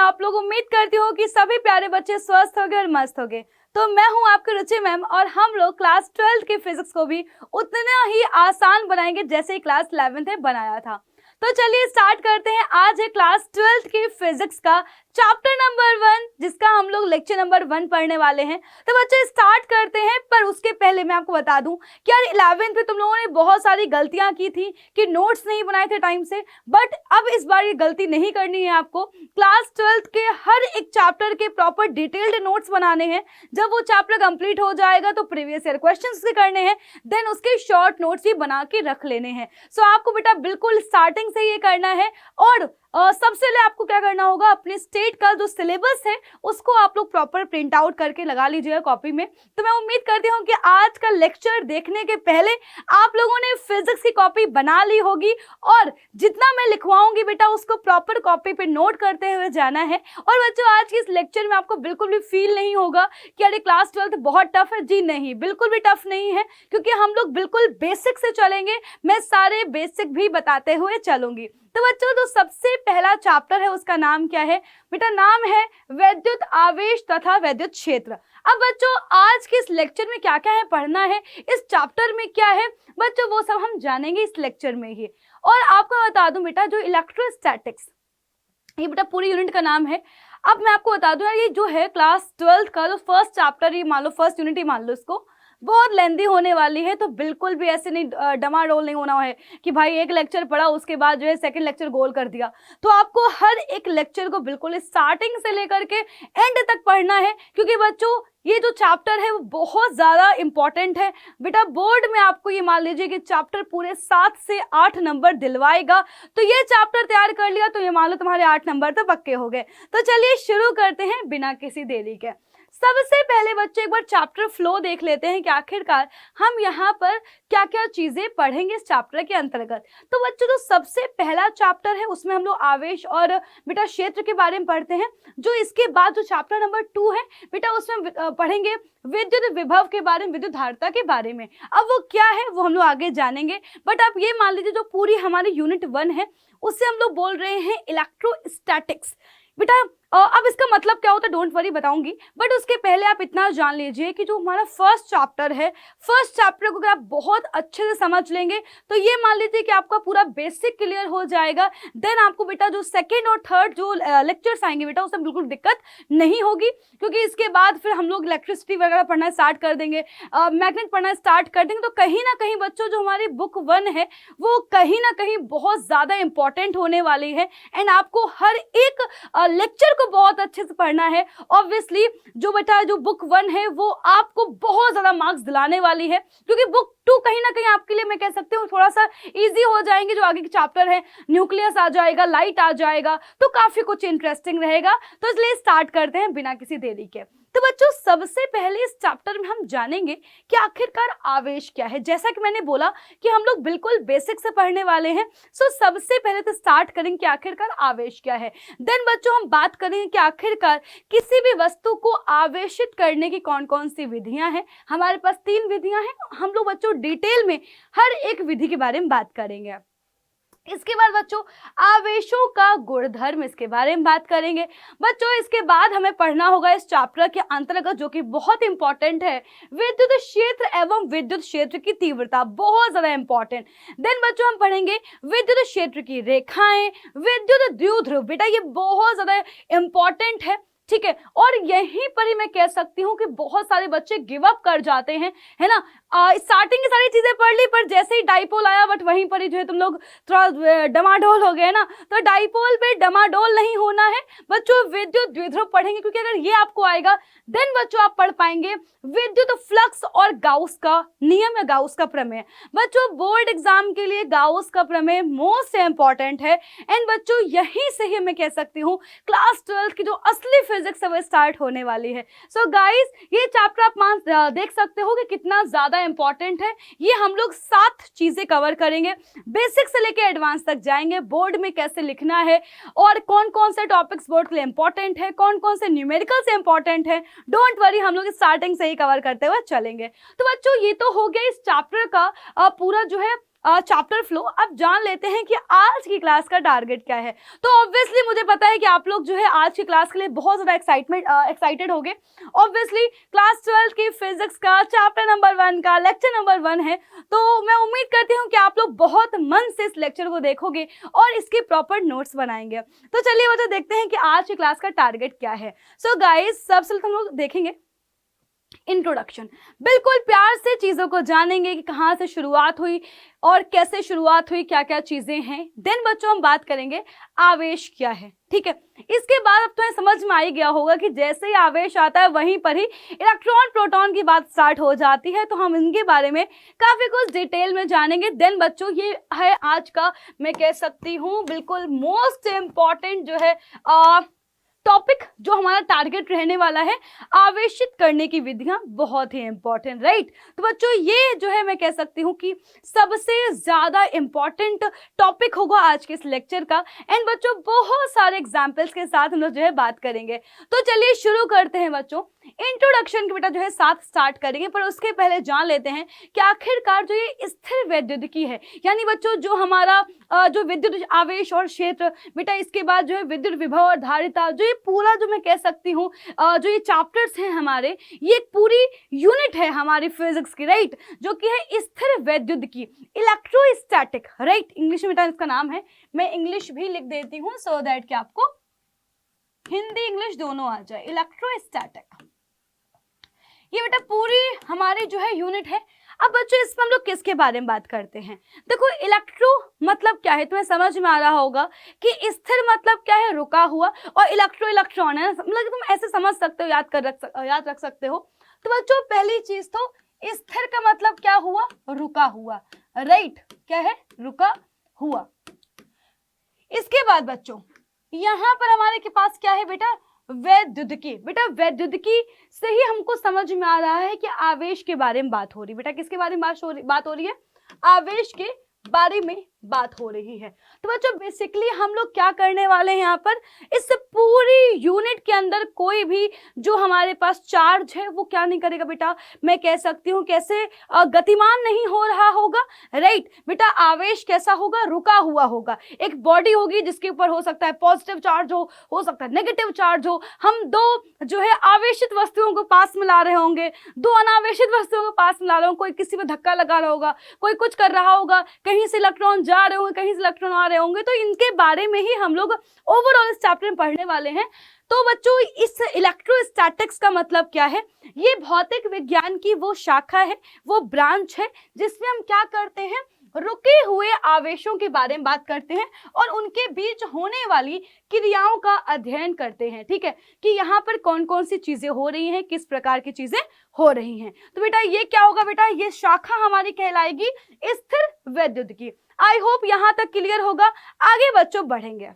आप लोग। उम्मीद करती हूँ कि सभी प्यारे बच्चे स्वस्थ होंगे और मस्त होंगे। तो मैं हूँ आपकी रुचि मैम और हम लोग क्लास 12 के फिजिक्स को भी उतना ही आसान बनाएंगे जैसे ही क्लास 11th में बनाया था। तो चलिए स्टार्ट करते हैं। आज है क्लास 12 की फिजिक्स का चैप्टर नंबर 1, जिसका हम लोग लेक्चर नंबर 1 पढ़ने वाले हैं। तो बच्चे स्टार्ट करते हैं, पर उसके पहले मैं आपको बता दूं कि यार 11th में तुम लोगों ने बहुत सारी गलतियां की थी कि नोट्स नहीं बनाए थे टाइम से, बट अब इस बार ये गलती नहीं करनी है आपको। क्लास 12 के हर एक चैप्टर के प्रॉपर डिटेल्ड नोट्स बनाने हैं। जब वो चैप्टर कंप्लीट हो जाएगा तो प्रीवियस ईयर क्वेश्चंस भी करने हैं, देन उसके शॉर्ट नोट्स भी बना के रख लेने हैं। सो आपको बेटा बिल्कुल स्टार्टिंग से ये करना है। और सबसे पहले आपको क्या करना होगा, अपने स्टेट का जो सिलेबस है उसको आप लोग प्रॉपर प्रिंट आउट करके लगा लीजिएगा कॉपी में। तो मैं उम्मीद करती हूँ कि आज का लेक्चर देखने के पहले आप लोगों ने फिजिक्स की कॉपी बना ली होगी और जितना मैं लिखवाऊंगी बेटा उसको प्रॉपर कॉपी पे नोट करते हुए जाना है। और बच्चों आज के इस लेक्चर में आपको बिल्कुल भी फील नहीं होगा कि अरे क्लास 12 बहुत टफ है। जी नहीं, बिल्कुल भी टफ नहीं है, क्योंकि हम लोग बिल्कुल बेसिक से चलेंगे। मैं सारे बेसिक भी बताते हुए चलूंगी। तो बच्चों जो सबसे पहला चैप्टर है उसका नाम क्या है बेटा? नाम है वैद्युत आवेश तथा वैद्युत क्षेत्र। अब बच्चों आज के इस लेक्चर में क्या क्या है पढ़ना है, इस चैप्टर में क्या है बच्चों, वो सब हम जानेंगे इस लेक्चर में ही। और आपको बता दूं बेटा, जो इलेक्ट्रोस्टैटिक्स, ये बेटा पूरी यूनिट का नाम है। अब मैं आपको बता दूं यार, ये जो है क्लास 12 का जो फर्स्ट चैप्टर, ये मान लो फर्स्ट यूनिट ही मान लो, इसको बहुत लेंदी होने वाली है। तो बिल्कुल भी ऐसे नहीं डमाडोल नहीं होना है कि भाई एक लेक्चर पढ़ा उसके बाद जो है सेकंड लेक्चर गोल कर दिया। तो आपको हर एक लेक्चर को बिल्कुल स्टार्टिंग से लेकर के एंड तक पढ़ना है, क्योंकि बच्चों ये जो चैप्टर है वो बहुत ज़्यादा इंपॉर्टेंट है। बेटा बोर्ड में आपको ये मान लीजिए कि चैप्टर पूरे 7 से 8 नंबर दिलवाएगा। तो ये चैप्टर तैयार कर लिया तो ये मान लो तुम्हारे 8 नंबर तो पक्के हो गए। तो चलिए शुरू करते हैं बिना किसी देरी के। सबसे पहले बच्चे एक बार चैप्टर फ्लो देख लेते हैं कि आखिरकार हम यहाँ पर क्या क्या चीजें पढ़ेंगे इस चैप्टर के अंतर्गत। तो बच्चों जो सबसे पहला चैप्टर है उसमें हम लोग आवेश और बेटा क्षेत्र के बारे में पढ़ते हैं। जो इसके बाद जो चैप्टर नंबर 2 है बेटा, उसमें पढ़ेंगे विद्युत विभव के बारे में, विद्युत धारिता के बारे में। अब वो क्या है वो हम लोग आगे जानेंगे, बट आप ये मान लीजिए जो पूरी हमारी यूनिट 1 है उससे हम लोग बोल रहे हैं इलेक्ट्रोस्टैटिक्स। बेटा अब इसका मतलब क्या होता है डोंट वरी बताऊंगी, बट उसके पहले आप इतना जान लीजिए कि जो हमारा फर्स्ट चैप्टर है, फर्स्ट चैप्टर को अगर आप बहुत अच्छे से समझ लेंगे तो ये मान लीजिए कि आपका पूरा बेसिक क्लियर हो जाएगा। देन आपको बेटा जो सेकेंड और थर्ड जो लेक्चर्स आएंगे बेटा उसमें बिल्कुल दिक्कत नहीं होगी, क्योंकि इसके बाद फिर हम लोग इलेक्ट्रिसिटी वगैरह पढ़ना स्टार्ट कर देंगे, मैग्नेट पढ़ना स्टार्ट कर देंगे। तो कहीं ना कहीं बच्चों जो हमारी बुक 1 है वो कहीं ना कहीं बहुत ज़्यादा इंपॉर्टेंट होने वाली है, एंड आपको हर एक लेक्चर को बहुत अच्छे से पढ़ना है। ऑब्वियसली जो बेटा जो बुक 1 है वो आपको बहुत ज्यादा मार्क्स दिलाने वाली है, क्योंकि बुक 2 कहीं ना कहीं आपके लिए मैं कह सकती हूँ थोड़ा सा इजी हो जाएंगे। जो आगे के चैप्टर है न्यूक्लियस आ जाएगा, लाइट आ जाएगा, तो काफी कुछ इंटरेस्टिंग रहेगा। तो इसलिए स्टार्ट करते हैं बिना किसी देरी के। तो बच्चों सबसे पहले इस चैप्टर में हम जानेंगे कि आखिरकार आवेश क्या है। जैसा कि मैंने बोला कि हम लोग बिल्कुल बेसिक से पढ़ने वाले हैं, सो सबसे पहले तो स्टार्ट करेंगे कि आखिरकार आवेश क्या है। देन बच्चों हम बात करेंगे कि आखिरकार किसी भी वस्तु को आवेशित करने की कौन कौन सी विधियां हैं। हमारे पास 3 विधियां हैं, हम लोग बच्चों डिटेल में हर एक विधि के बारे में बात करेंगे। इसके बाद बच्चों आवेशों का गुणधर्म, इसके बारे में बात करेंगे। बच्चों इसके बाद हमें पढ़ना होगा इस चैप्टर के अंतर्गत जो कि बहुत इंपॉर्टेंट है, विद्युत क्षेत्र एवं विद्युत क्षेत्र की तीव्रता, बहुत ज्यादा इंपॉर्टेंट। देन बच्चों हम पढ़ेंगे विद्युत क्षेत्र की रेखाएं, विद्युत द्विध्रुव, बेटा ये बहुत ज्यादा इंपॉर्टेंट है, ठीक है। और यहीं पर ही मैं कह सकती हूँ कि बहुत सारे बच्चे गिव अप कर जाते हैं, है ना। स्टार्टिंग की सारी चीजें पढ़ ली, पर जैसे ही डाइपोल आया बट वहीं पर ही जो है तुम लोग थोड़ा डमाडोल हो गए ना। तो डाइपोल पे डमाडोल नहीं होना है बच्चों, विद्युत द्विध्रुव पढ़ेंगे, क्योंकि अगर ये आपको आएगा देन बच्चों आप पढ़ पाएंगे विद्युत फ्लक्स और गाउस का नियम या गाउस का प्रमेय। बच्चों बोर्ड एग्जाम के लिए गाउस का प्रमेय मोस्ट इंपॉर्टेंट है, एंड बच्चों यहीं से ही मैं कह सकती हूँ क्लास 12 की जो असली फिजिक्स है वो स्टार्ट होने वाली है। सो गाइस ये चैप्टर आप देख सकते हो कि कितना ज्यादा इंपॉर्टेंट है। ये हम लोग 7 चीजें कवर करेंगे, बेसिक से लेके एडवांस तक जाएंगे, बोर्ड में कैसे लिखना है और कौन कौन से टॉपिक्स बोर्ड के लिए इंपॉर्टेंट है, कौन कौन से न्यूमेरिकल से इंपॉर्टेंट है। डोंट वरी, हम लोग स्टार्टिंग से ही कवर करते हुए चलेंगे। तो बच्चों ये तो हो गया इस चैप्टर का पूरा जो है चैप्टर फ्लो, अब जान लेते हैं कि आज की क्लास का टारगेट क्या है। तो ऑब्वियसली मुझे पता है कि आप लोग जो है आज की क्लास के लिए बहुत ज़्यादा एक्साइटेड होंगे। ऑब्वियसली क्लास 12 की फिजिक्स का चैप्टर नंबर 1 का लेक्चर नंबर 1 है, तो मैं उम्मीद करती हूँ कि आप लोग बहुत मन से इस लेक्चर को देखोगे और इसके प्रॉपर नोट्स बनाएंगे। तो चलिए बच्चों देखते हैं कि आज की क्लास का टारगेट क्या है। सो गाइस, सबसे हम लोग देखेंगे इंट्रोडक्शन। बिल्कुल प्यार से चीजों को जानेंगे कि कहाँ से शुरुआत हुई और कैसे शुरुआत हुई, क्या क्या चीजें हैं। देन बच्चों हम बात करेंगे आवेश क्या है, ठीक है। इसके बाद अब तुम्हें समझ में आ ही गया होगा कि जैसे ही आवेश आता है वहीं पर ही इलेक्ट्रॉन प्रोटॉन की बात स्टार्ट हो जाती है। तो हम इनके बारे में काफी कुछ डिटेल में जानेंगे। देन बच्चों ये है आज का, मैं कह सकती हूँ बिल्कुल मोस्ट इम्पॉर्टेंट जो है टॉपिक, जो हमारा टारगेट रहने वाला है, आवेशित करने की विधियां। बहुत ही इंपॉर्टेंट, राइट। तो बच्चों ये जो है मैं कह सकती हूँ कि सबसे ज्यादा इंपॉर्टेंट टॉपिक होगा आज के इस लेक्चर का। एंड बच्चों बहुत सारे एग्जाम्पल्स के साथ हम लोग जो है बात करेंगे। तो चलिए शुरू करते हैं बच्चों। इंट्रोडक्शन के बेटा जो है साथ स्टार्ट करेंगे, पर उसके पहले जान लेते हैं कि आखिरकार जो ये स्थिर वैद्युतिकी है, यानी बच्चों जो हमारा जो विद्युत आवेश और क्षेत्र, बेटा इसके बाद जो है विद्युत विभव और धारिता, जो ये पूरा जो मैं कह सकती हूँ जो ये चैप्टर्स हैं हमारे, ये एक पूरी यूनिट है हमारी फिजिक्स की, राइट, जो कि है स्थिर वैद्युतिकी, इलेक्ट्रोस्टैटिक, राइट। इंग्लिश में बेटा इसका नाम है, मैं इंग्लिश भी लिख देती हूँ सो दैट कि आपको हिंदी इंग्लिश दोनों आ जाए। इलेक्ट्रोस्टैटिक ये बेटा पूरी हमारी जो है यूनिट है। अब बच्चों इसमें हम लोग किसके बारे में बात करते हैं? देखो इलेक्ट्रो मतलब क्या है, तुम्हें समझ में आ रहा होगा कि स्थिर मतलब क्या है, रुका हुआ, और इलेक्ट्रो इलेक्ट्रॉन है, मतलब तुम ऐसे समझ सकते हो, याद रख सकते हो। तो बच्चों पहली चीज तो स्थिर का मतलब क्या हुआ, रुका हुआ, राइट, क्या है, रुका हुआ। इसके बाद बच्चों यहाँ पर हमारे के पास क्या है बेटा, वैद्युतिकी। बेटा वैद्युतिकी से ही हमको समझ में आ रहा है कि आवेश के बारे में बात हो रही। बेटा किसके बारे में बात हो रही है? आवेश के बारे में बात हो रही है। तो बच्चों बेसिकली हम लोग क्या करने वाले हैं यहाँ पर, इस पूरी यूनिट के अंदर कोई भी जो हमारे पास चार्ज है वो क्या नहीं करेगा बेटा, मैं कह सकती हूँ कैसे गतिमान नहीं हो रहा होगा, राइट। बेटा आवेश कैसा होगा, रुका हुआ होगा। एक बॉडी होगी जिसके ऊपर हो सकता है पॉजिटिव चार्ज हो सकता है नेगेटिव चार्ज हो। हम दो जो है आवेशित वस्तुओं को पास में ला रहे होंगे, दो अनावेशित वस्तुओं को पास में ला रहे होंगे, कोई किसी में धक्का लगा रहा होगा, कोई कुछ कर रहा होगा, कहीं से इलेक्ट्रॉन जा रहे होंगे, कहीं से इलेक्ट्रॉन आ रहे होंगे। तो इनके बारे में ही हम लोग ओवरऑल इस चैप्टर में पढ़ने वाले हैं। तो बच्चों इस इलेक्ट्रोस्टैटिक्स का मतलब क्या है, ये भौतिक विज्ञान की वो शाखा है, वो ब्रांच है जिसमें हम क्या करते हैं, रुके हुए आवेशों के बारे में बात करते हैं और उनके बीच होने वाली क्रियाओं का अध्ययन करते हैं, ठीक है, कि यहाँ पर कौन कौन सी चीजें हो रही हैं, किस प्रकार की चीजें हो रही हैं। तो बेटा ये क्या होगा, बेटा ये शाखा हमारी कहलाएगी स्थिर वैद्युतिकी। आई होप यहाँ तक क्लियर होगा। आगे बच्चों बढ़ेंगे।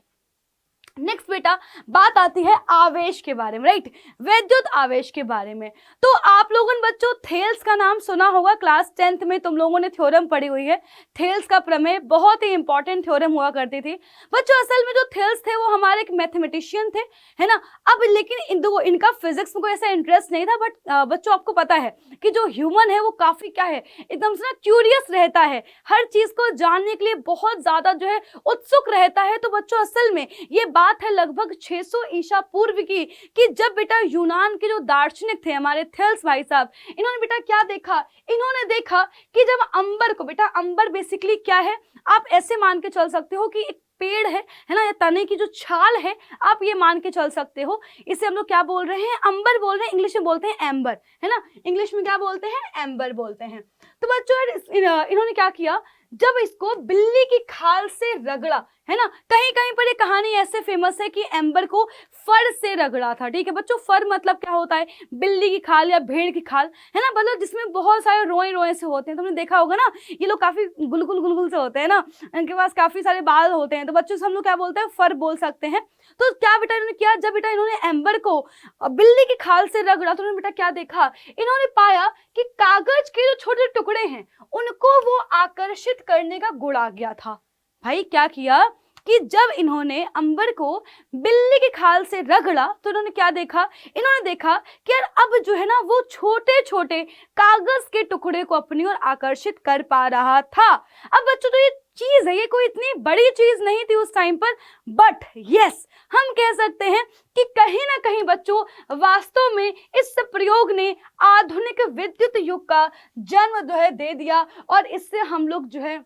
नेक्स्ट बेटा बात आती है आवेश के बारे में, राइट, विद्युत आवेश के बारे में। तो आप लोगों ने बच्चों थेल्स का नाम सुना होगा, क्लास 10th में तुम लोगों ने थ्योरम पढ़ी हुई है, थेल्स का प्रमेय, बहुत ही इंपॉर्टेंट थ्योरम हुआ करती थी बच्चों। असल में जो थेल्स थे वो हमारे एक मैथमेटिशियन थे, है ना। अब लेकिन इनका फिजिक्स में कोई ऐसा इंटरेस्ट नहीं था, बट बच्चों आपको पता है कि जो ह्यूमन है वो काफी क्या है, एकदम से ना क्यूरियस रहता है, हर चीज को जानने के लिए बहुत ज्यादा जो है उत्सुक रहता है। तो बच्चों असल में ये बात है लगभग 600 ईसा पूर्व की, कि जब बेटा यूनान के जो दार्शनिक थे हमारे थेल्स भाई साहब, इन्होंने बेटा क्या देखा, इन्होंने देखा कि जब अंबर को, बेटा अंबर बेसिकली क्या है, आप ऐसे मान के चल सकते हो कि एक पेड़ है ना, या तने की जो छाल है, आप ये मान के चल सकते हो। इसे हम लोग क्या बोल रहे हैं, अंबर बोल रहे हैं, इंग्लिश में बोलते हैं एम्बर, है ना, इंग्लिश में क्या बोलते हैं, एम्बर बोलते हैं। तो बच्चों इन्होंने क्या किया, जब इसको बिल्ली की खाल से रगड़ा, है ना, कहीं कहीं पर ये कहानी ऐसे फेमस है कि एम्बर को फर से रगड़ा था, ठीक है बच्चों। फर मतलब क्या होता है, बिल्ली की खाल या भेड़ की खाल, है ना, मतलब जिसमें बहुत सारे रोए रोए से होते हैं। तुमने देखा होगा ना, ये लोग काफी गुलगुल से होते हैं ना, इनके पास काफी सारे बाल होते हैं। तो बच्चों से हम लोग क्या बोलते हैं, फर बोल सकते हैं। तो क्या बेटा इन्होंने किया, जब बेटा इन्होंने एम्बर को बिल्ली की खाल से रगड़ा, तो उन्होंने बेटा क्या देखा, इन्होंने पाया कि कागज के जो छोटे टुकड़े हैं उनको वो आकर्षित करने का गुण आ गया था। भाई क्या किया कि जब इन्होंने अंबर को बिल्ली की खाल से रगड़ा तो इन्होंने क्या देखा, इन्होंने देखा कि यार अब जो है ना वो छोटे छोटे कागज के टुकड़े को अपनी ओर आकर्षित कर पा रहा था। अब बच्चों, तो ये चीज है, ये कोई इतनी बड़ी चीज नहीं थी उस टाइम पर, बट यस हम कह सकते हैं कि कहीं ना कहीं बच्चों वास्तव में इस प्रयोग ने आधुनिक विद्युत युग का जन्म जो है दे दिया, और इससे हम लोग जो है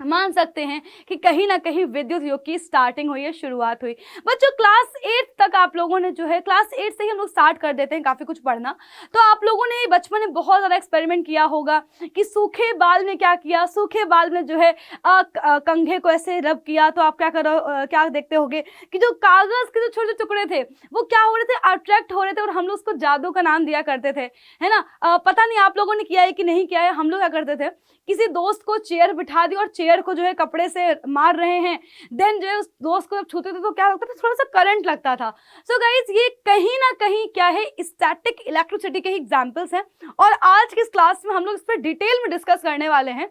मान सकते हैं कि कहीं ना कहीं विद्युत युग की स्टार्टिंग हुई है, शुरुआत हुई। बच्चों क्लास 8 तक आप लोगों ने जो है, क्लास 8 से ही हम लोग स्टार्ट कर देते हैं काफी कुछ पढ़ना। तो आप लोगों ने बचपन में बहुत ज्यादा एक्सपेरिमेंट किया होगा कि सूखे बाल में क्या किया, सूखे बाल में जो है कंघे को ऐसे रब किया, तो आप क्या करो, क्या देखते होगे कि जो कागज के जो छोटे टुकड़े थे वो क्या हो रहे थे, अट्रैक्ट हो रहे थे, और हम लोग उसको जादू का नाम दिया करते थे, है ना। पता नहीं आप लोगों ने किया है कि नहीं किया है। हम लोग क्या करते थे, किसी दोस्त को चेयर बिठा दी और चेयर को जो है कपड़े से मार रहे हैं, देन जो है उस दोस्त को जब छूते थे तो क्या लगता था, थोड़ा सा करंट लगता था। सो गाइज ये कहीं ना कहीं क्या है, स्टैटिक इलेक्ट्रिसिटी के ही एग्जांपल्स हैं, और आज की इस क्लास में हम लोग इस पर डिटेल में डिस्कस करने वाले हैं।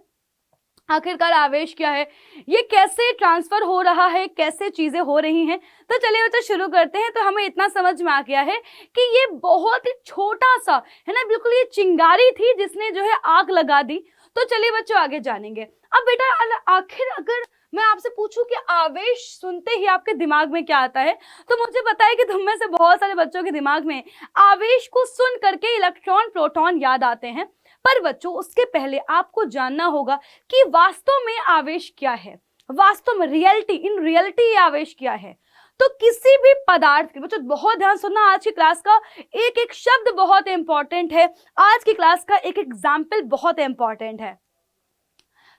आखिरकार आवेश क्या है, ये कैसे ट्रांसफर हो रहा है, कैसे चीजें हो रही हैं। तो चलिए बच्चों शुरू करते हैं। तो हमें इतना समझ में आ गया है कि ये बहुत ही छोटा सा है ना, बिल्कुल ये चिंगारी थी जिसने जो है आग लगा दी। तो चलिए बच्चों आगे जानेंगे। अब बेटा आखिर अगर मैं आपसे पूछूं कि आवेश सुनते ही आपके दिमाग में क्या आता है, तो मुझे पता है कि तुम में से बहुत सारे बच्चों के दिमाग में आवेश को सुन करके इलेक्ट्रॉन प्रोटॉन याद आते हैं। पर बच्चों उसके पहले आपको जानना होगा कि वास्तव में आवेश क्या है, वास्तव में रियलिटी, इन रियलिटी आवेश क्या है। तो किसी भी पदार्थ के, बच्चों बहुत ध्यान सुनना, आज की क्लास का एक एक शब्द बहुत इंपॉर्टेंट है, आज की क्लास का एक एग्जाम्पल बहुत इंपॉर्टेंट है।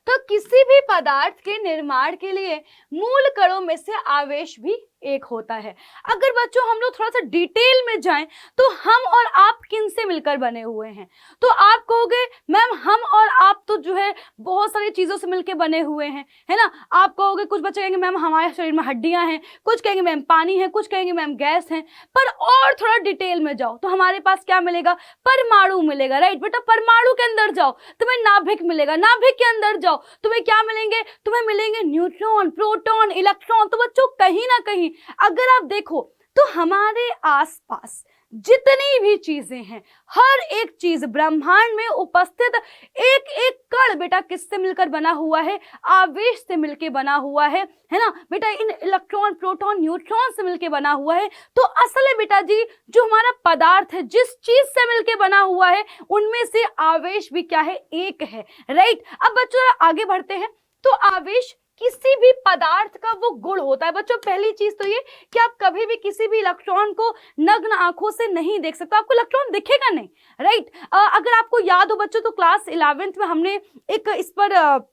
तो किसी भी पदार्थ के निर्माण के लिए मूल कणों में से आवेश भी एक होता है। अगर बच्चों हम लोग थोड़ा सा डिटेल में जाएं तो हम और आप किन से मिलकर बने हुए हैं, तो आप कहोगे मैम हम और आप तो जो है बहुत सारी चीजों से मिलकर बने हुए हैं, है ना। आप कहोगे, कुछ बच्चे कहेंगे मैम हमारे शरीर में हड्डियां हैं, कुछ कहेंगे मैम पानी है, कुछ कहेंगे मैम गैस है। पर और थोड़ा डिटेल में जाओ तो हमारे पास क्या मिलेगा, परमाणु मिलेगा, राइट बेटा। परमाणु के अंदर जाओ तुम्हें नाभिक मिलेगा, नाभिक के अंदर जाओ तुम्हें क्या मिलेंगे, तुम्हें मिलेंगे न्यूट्रॉन, प्रोटॉन, इलेक्ट्रॉन। तो बच्चों कहीं ना कहीं अगर आप देखो तो हमारे आसपास जितनी भी चीजें हैं, हर एक चीज ब्रह्मांड में उपस्थित एक एक कण बेटा किससे मिलकर बना हुआ है, आवेश से मिलकर बना हुआ है ना बेटा। इन इलेक्ट्रॉन, प्रोटॉन, न्यूट्रॉन से मिलकर बना हुआ है। तो असल में बेटा जी जो हमारा पदार्थ है, जिस चीज से मिलकर बना हुआ है, उनमें से आवेश भी क्या है, एक है, राइट। अब बच्चों आगे बढ़ते हैं। तो आवेश किसी भी पदार्थ का वो गुण होता है। बच्चों पहली चीज तो ये कि आप कभी भी किसी भी इलेक्ट्रॉन को नग्न आंखों से नहीं देख सकते, आपको इलेक्ट्रॉन दिखेगा नहीं, राइट। अगर आपको याद हो बच्चों तो क्लास 11th में हमने एक इस पर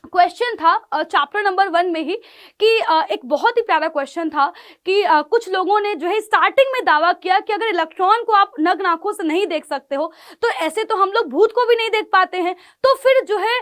क्वेश्चन था चैप्टर नंबर 1 में ही कि एक बहुत ही प्यारा क्वेश्चन था कि कुछ लोगों ने जो है स्टार्टिंग में दावा किया कि अगर इलेक्ट्रॉन को आप नग्न आंखों से नहीं देख सकते हो तो ऐसे तो हम लोग भूत को भी नहीं देख पाते हैं, तो फिर जो है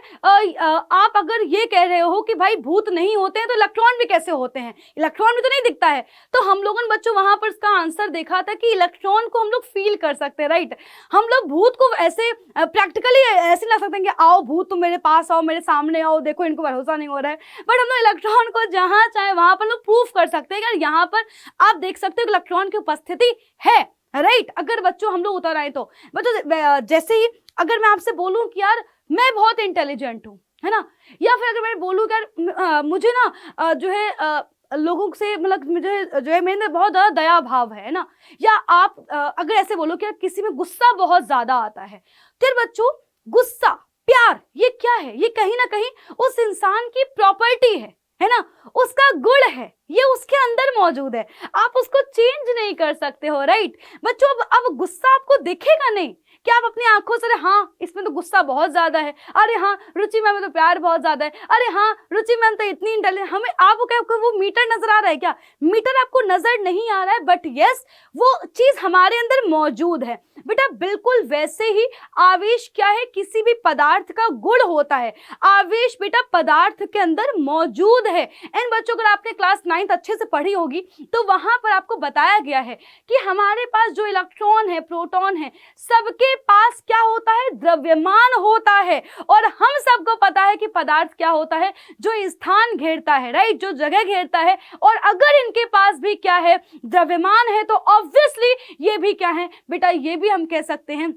आप अगर ये कह रहे हो कि भाई भूत नहीं होते हैं तो इलेक्ट्रॉन भी कैसे होते हैं, इलेक्ट्रॉन भी तो नहीं दिखता है। तो हम लोगों ने बच्चों वहां पर इसका आंसर देखा था कि इलेक्ट्रॉन को हम लोग फील कर सकते हैं, राइट। हम लोग भूत को ऐसे प्रैक्टिकली ऐसे ला सकते हैं कि आओ भूत तुम मेरे पास आओ, मेरे सामने आओ, देखो इनको भरोसा नहीं हो रहा है। बट हम लोग इलेक्ट्रॉन को जहां चाहे वहां पर लोग प्रूफ कर सकते हैं कि यहाँ पर आप देख सकते हो इलेक्ट्रॉन की उपस्थिति है, राइट। अगर बच्चों हम लोग उतर आए तो बच्चों जैसे ही अगर मैं आपसे बोलूं कि यार मैं बहुत इंटेलिजेंट हूँ, है ना, या फिर अगर मैं बोलूं कि यार मुझे ना जो है लोगों से मतलब मुझे जो है मेरे अंदर बहुत ज्यादा दया भाव है ना, या आप अगर ऐसे बोलो कि किसी में गुस्सा बहुत ज्यादा आता है, फिर बच्चों गुस्सा, प्यार, ये क्या है, ये कहीं ना कहीं उस इंसान की प्रॉपर्टी है ना, उसका गुण है, ये उसके अंदर मौजूद है, आप उसको चेंज नहीं कर सकते हो, राइट। बच्चों अब गुस्सा आपको दिखेगा नहीं कि आप अपनी आंखों से हाँ इसमें तो गुस्सा बहुत ज्यादा है, अरे हाँ रुचि मैम में तो प्यार बहुत ज्यादा है, अरे हाँ रुचि मैम तो इतनी इंटेलिजेंट, हमें आपको क्या वो मीटर नजर आ रहा है क्या, मीटर आपको नजर नहीं आ रहा है, बट यस वो चीज हमारे अंदर मौजूद है बेटा। बिल्कुल वैसे ही आवेश क्या है, किसी भी पदार्थ का गुण होता है, आवेश बेटा पदार्थ के अंदर मौजूद है। एंड बच्चों अगर आपने क्लास 9th अच्छे से पढ़ी होगी तो वहां पर आपको बताया गया है कि हमारे पास जो इलेक्ट्रॉन है, प्रोटॉन है, सबके हमारे पास क्या होता है, द्रव्यमान होता है। और हम सबको पता है कि पदार्थ क्या होता है, जो स्थान घेरता है, राइट, जो जगह घेरता है। और अगर इनके पास भी क्या है, द्रव्यमान है, तो ऑब्वियसली ये भी क्या है बेटा, ये भी हम कह सकते हैं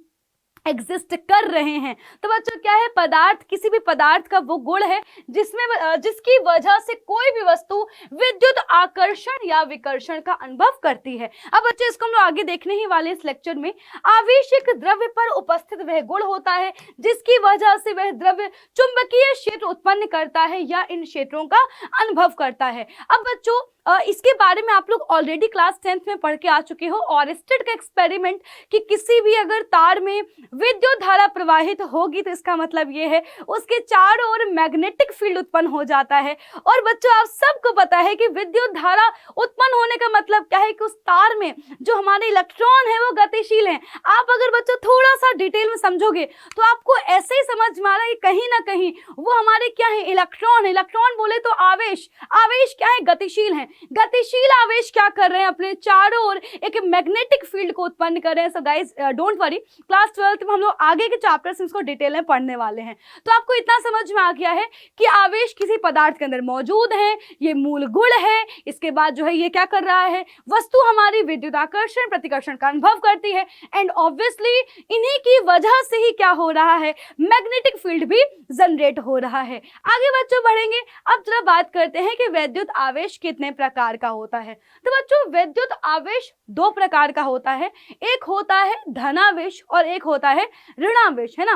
एग्जिस्ट कर रहे हैं। तो बच्चों क्या है, पदार्थ किसी भी पदार्थ का वो गुण है जिसकी वजह से कोई भी वस्तु विद्युत आकर्षण या विकर्षण का अनुभव करती है। अब बच्चों इसको हम लोग आगे देखने ही वाले इस लेक्चर में। आवेशिक द्रव्य पर उपस्थित वह गुण होता है जिसकी वजह से वह द्रव्य चुंबकीय क्षेत्र उत्पन्न करता है या इन क्षेत्रों का अनुभव करता है। अब बच्चों इसके बारे में आप लोग ऑलरेडी क्लास 10th में पढ़ के आ चुके हो, ऑरेस्टेड का एक्सपेरिमेंट, कि किसी भी अगर तार में विद्युत धारा प्रवाहित होगी तो इसका मतलब ये है उसके चारों ओर मैग्नेटिक फील्ड उत्पन्न हो जाता है। और बच्चों आप सबको पता है कि विद्युत धारा उत्पन्न होने का मतलब क्या है कि उस तार में जो हमारे इलेक्ट्रॉन है वो गतिशील हैं। आप अगर बच्चों थोड़ा सा डिटेल में समझोगे तो आपको ऐसे ही समझ में आ रहा है कि कहीं ना कहीं वो हमारे क्या है, इलेक्ट्रॉन है। इलेक्ट्रॉन बोले तो आवेश, आवेश क्या है, गतिशील है। गतिशील आवेश क्या कर रहे हैं, अपने चारों ओर एक मैग्नेटिक फील्ड को उत्पन्न कर रहे हैं। So guys don't worry, class 12th में हम लोग आगे के चैप्टर्स इसको डिटेल में पढ़ने वाले हैं। तो आपको इतना समझ में आ गया है कि आवेश किसी पदार्थ के अंदर मौजूद है, ये मूल गुण है। इसके बाद जो है ये क्या कर रहा है, वस्तु हमारी विद्युत आकर्षण प्रतिकर्षण का अनुभव करती है। एंड ऑब्वियसली इन्हीं की वजह से ही क्या हो रहा है, मैग्नेटिक फील्ड भी जनरेट हो रहा है। आगे बच्चों बढ़ेंगे। अब जरा बात करते हैं कि विद्युत आवेश कितने प्रकार का होता है। तो बच्चों विद्युत आवेश दो प्रकार का होता है, एक होता है धनावेश और एक होता है ऋणावेश, है ना,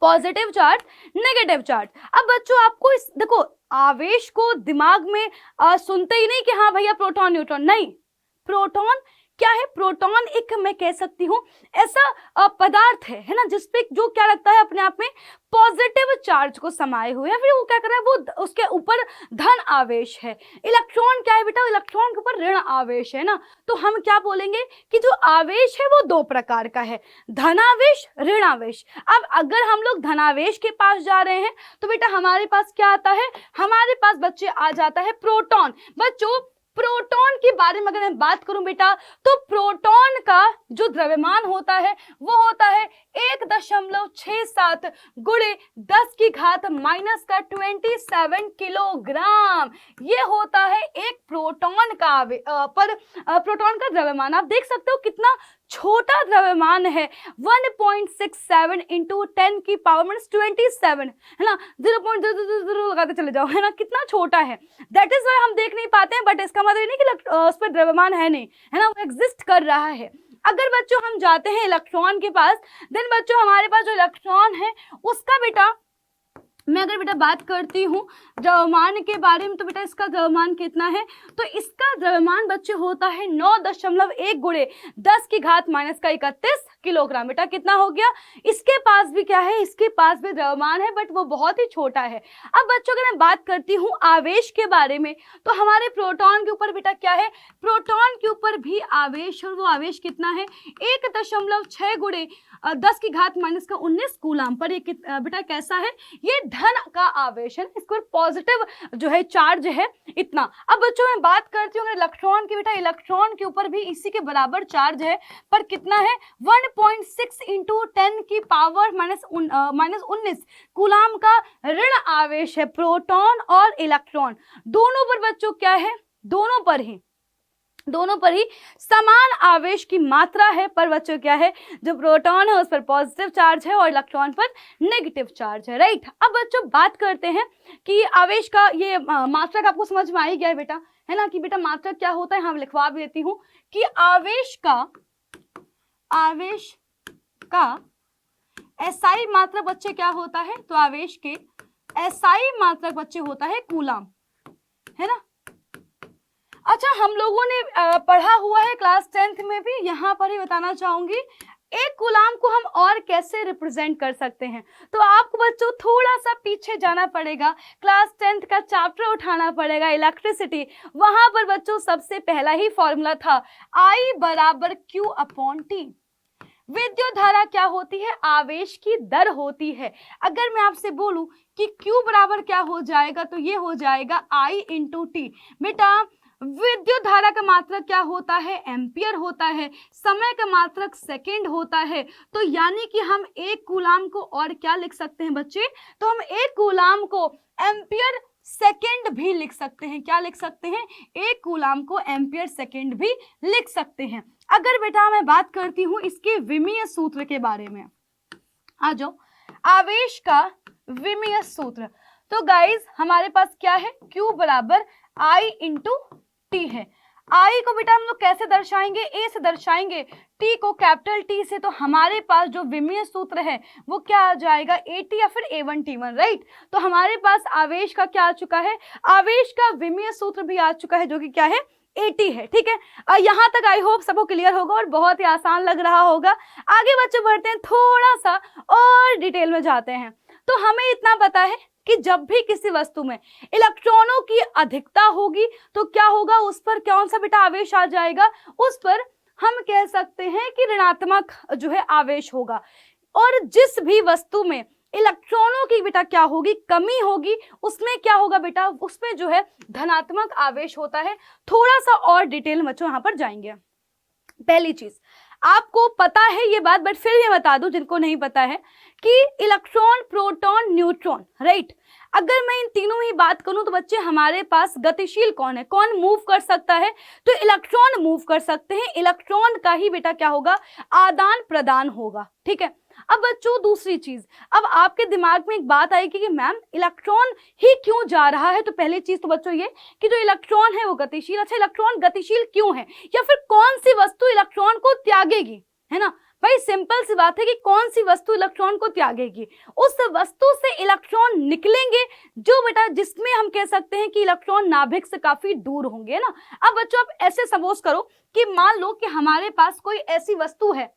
पॉजिटिव चार्ज, नेगेटिव चार्ज। अब बच्चों आपको इस देखो आवेश को दिमाग में सुनते ही नहीं कि हाँ भैया प्रोटॉन न्यूट्रॉन, नहीं, प्रोटॉन क्या है, प्रोटॉन एक मैं कह सकती हूँ ऐसा पदार्थ है ना, जिसपे जो क्या लगता है अपने आप में पॉजिटिव चार्ज को समाये हुए है, फिर वो क्या कर रहा है, वो उसके ऊपर धन आवेश है। इलेक्ट्रॉन क्या है बेटा, इलेक्ट्रॉन के ऊपर ऋण आवेश है ना। तो हम क्या बोलेंगे कि जो आवेश है वो दो प्रकार का है, धनावेश, ऋणावेश। अब अगर हम लोग धनावेश के पास जा रहे हैं तो बेटा हमारे पास क्या आता है, हमारे पास बच्चे आ जाता है प्रोटॉन। बच्चों प्रोटॉन के बारे में अगर मैं बात करूं बेटा, तो प्रोटॉन का जो द्रव्यमान होता है वो होता है 1.67 गुणे 10 की घात माइनस का 27 किलोग्राम। ये होता है एक प्रोटॉन का प्रोटॉन का द्रव्यमान। आप देख सकते हो कितना छोटा द्रव्यमान है, 1.67 इंटू 10 की पावर माइनस 27, है ना, 0.000 लगाते चले जाओ, है ना, कितना छोटा है। दैट इज वाई हम देख नहीं पाते हैं, बट इसका मतलब नहीं कि उस पर द्रव्यमान है नहीं, है ना, वो एग्जिस्ट कर रहा है। अगर बच्चों हम जाते हैं इलेक्ट्रॉन के पास, देन बच्चों हमारे पास जो इलेक्ट्रॉन है उसका बेटा मैं अगर बेटा बात करती हूँ द्रव्यमान के बारे में, तो बेटा इसका द्रव्यमान कितना है, तो इसका द्रव्यमान बच्चे होता है 9.1 गुणे 10 की घात माइनस का 31 किलोग्राम। बेटा कितना हो गया, इसके पास भी क्या है, इसके पास भी द्रव्यमान है, बट वो बहुत ही छोटा है। अब बच्चों अगर मैं बात करती हूँ आवेश के बारे में, तो हमारे प्रोटॉन के ऊपर बेटा क्या है, प्रोटॉन के ऊपर भी आवेश, और वो आवेश कितना है 1.6 गुणे 10 की घात माइनस का 19 कूलाम पर। ये बेटा कैसा है, ये धन का आवेश है, इसको पॉजिटिव जो है चार्ज है इतना। अब बच्चों मैं बात करती हूँ इलेक्ट्रॉन की, बेटा इलेक्ट्रॉन के ऊपर भी इसी के बराबर चार्ज है, पर कितना है 1.6 इंटू 10 की पावर माइनस 19 कूलाम का ऋण आवेश है। प्रोटॉन और इलेक्ट्रॉन दोनों पर बच्चों क्या है, दोनों पर ही समान आवेश की मात्रा है, पर बच्चों क्या है, जो प्रोटॉन है उस पर पॉजिटिव चार्ज है और इलेक्ट्रॉन पर नेगेटिव चार्ज है, राइट। अब बच्चों बात करते हैं कि आवेश का ये मात्रा का आपको समझ में आ ही गया है बेटा, है ना, कि बेटा मात्रा क्या होता है, हम लिखवा भी देती हूँ कि आवेश का एसआई मात्रक बच्चे क्या होता है, तो आवेश के एसआई मात्रक बच्चे होता है कूलाम, है ना। अच्छा हम लोगों ने पढ़ा हुआ है क्लास 10th में भी, यहाँ पर ही बताना चाहूंगी एक कूलाम को हम और कैसे रिप्रेजेंट कर सकते हैं। तो आपको बच्चों थोड़ा सा पीछे जाना पड़ेगा, क्लास 10th का चैप्टर उठाना पड़ेगा इलेक्ट्रिसिटी। वहां पर बच्चों सबसे पहला ही फॉर्मूला था I बराबर Q अपॉन T। विद्युत धारा क्या होती है, आवेश की दर होती है। अगर मैं आपसे बोलूं कि Q बराबर क्या हो जाएगा, तो ये हो जाएगा I इंटू टी। बेटा विद्युत धारा ऊर्जा का मात्रक क्या होता है, एम्पियर होता है, समय का मात्रक सेकंड होता है। तो यानी कि हम एक कूलाम को और क्या लिख सकते हैं बच्चे, तो हम एक कूलाम को एम्पियर सेकंड भी लिख सकते हैं। क्या लिख सकते हैं, एक कूलाम को एम्पियर सेकंड भी लिख सकते हैं। अगर बेटा मैं बात करती हूं इसके विमीय सूत्र के बारे में, आ जाओ, आवेश का विमीय सूत्र। तो गाइज हमारे पास क्या है, Q बराबर I इंटू टी है। I को बेटा हम लोग कैसे दर्शाएंगे, A से दर्शाएंगे, T को कैपिटल T से। तो हमारे पास जो विमीय सूत्र है वो क्या आ जाएगा, AT या फिर A1T1, राइट। तो हमारे पास आवेश का क्या आ चुका है, आवेश का विमीय सूत्र भी आ चुका है जो कि क्या है, AT है। ठीक है, यहाँ तक आई होप सबको क्लियर होगा और बहुत ही आसान लग रहा होगा। आगे बच्चे बढ़ते हैं, थोड़ा सा और डिटेल में जाते हैं। तो हमें इतना पता है कि जब भी किसी वस्तु में इलेक्ट्रॉनों की अधिकता होगी तो क्या होगा, उस पर कौन सा बेटा आवेश आ जाएगा, उस पर हम कह सकते हैं कि ऋणात्मक जो है आवेश होगा। और जिस भी वस्तु में इलेक्ट्रॉनों की बेटा क्या होगी, कमी होगी, उसमें क्या होगा बेटा, उसमें जो है धनात्मक आवेश होता है। थोड़ा सा और डिटेल में बच्चों यहाँ पर जाएंगे। पहली चीज आपको पता है ये बात, बट फिर मैं बता दूं जिनको नहीं पता है कि इलेक्ट्रॉन, प्रोटॉन, न्यूट्रॉन, राइट। अगर मैं इन तीनों ही बात करूं तो बच्चे हमारे पास गतिशील कौन है, कौन मूव कर सकता है, तो इलेक्ट्रॉन मूव कर सकते हैं। इलेक्ट्रॉन का ही बेटा क्या होगा, आदान प्रदान होगा। ठीक है, अब बच्चों दूसरी चीज, अब आपके दिमाग में एक बात आएगी कि मैम इलेक्ट्रॉन ही क्यों जा रहा है। तो पहली चीज तो बच्चों ये कि जो इलेक्ट्रॉन है वो गतिशील। अच्छा, इलेक्ट्रॉन गतिशील क्यों है, या फिर कौन सी वस्तु इलेक्ट्रॉन को त्यागेगी, है ना भाई, सिंपल सी बात है कि कौन सी वस्तु इलेक्ट्रॉन को त्यागेगी, उस वस्तु से इलेक्ट्रॉन निकलेंगे जो बेटा जिसमें हम कह सकते हैं कि इलेक्ट्रॉन नाभिक से काफी दूर होंगे ना। अब बच्चों आप ऐसे सपोज करो कि मान लो कि हमारे पास कोई ऐसी वस्तु है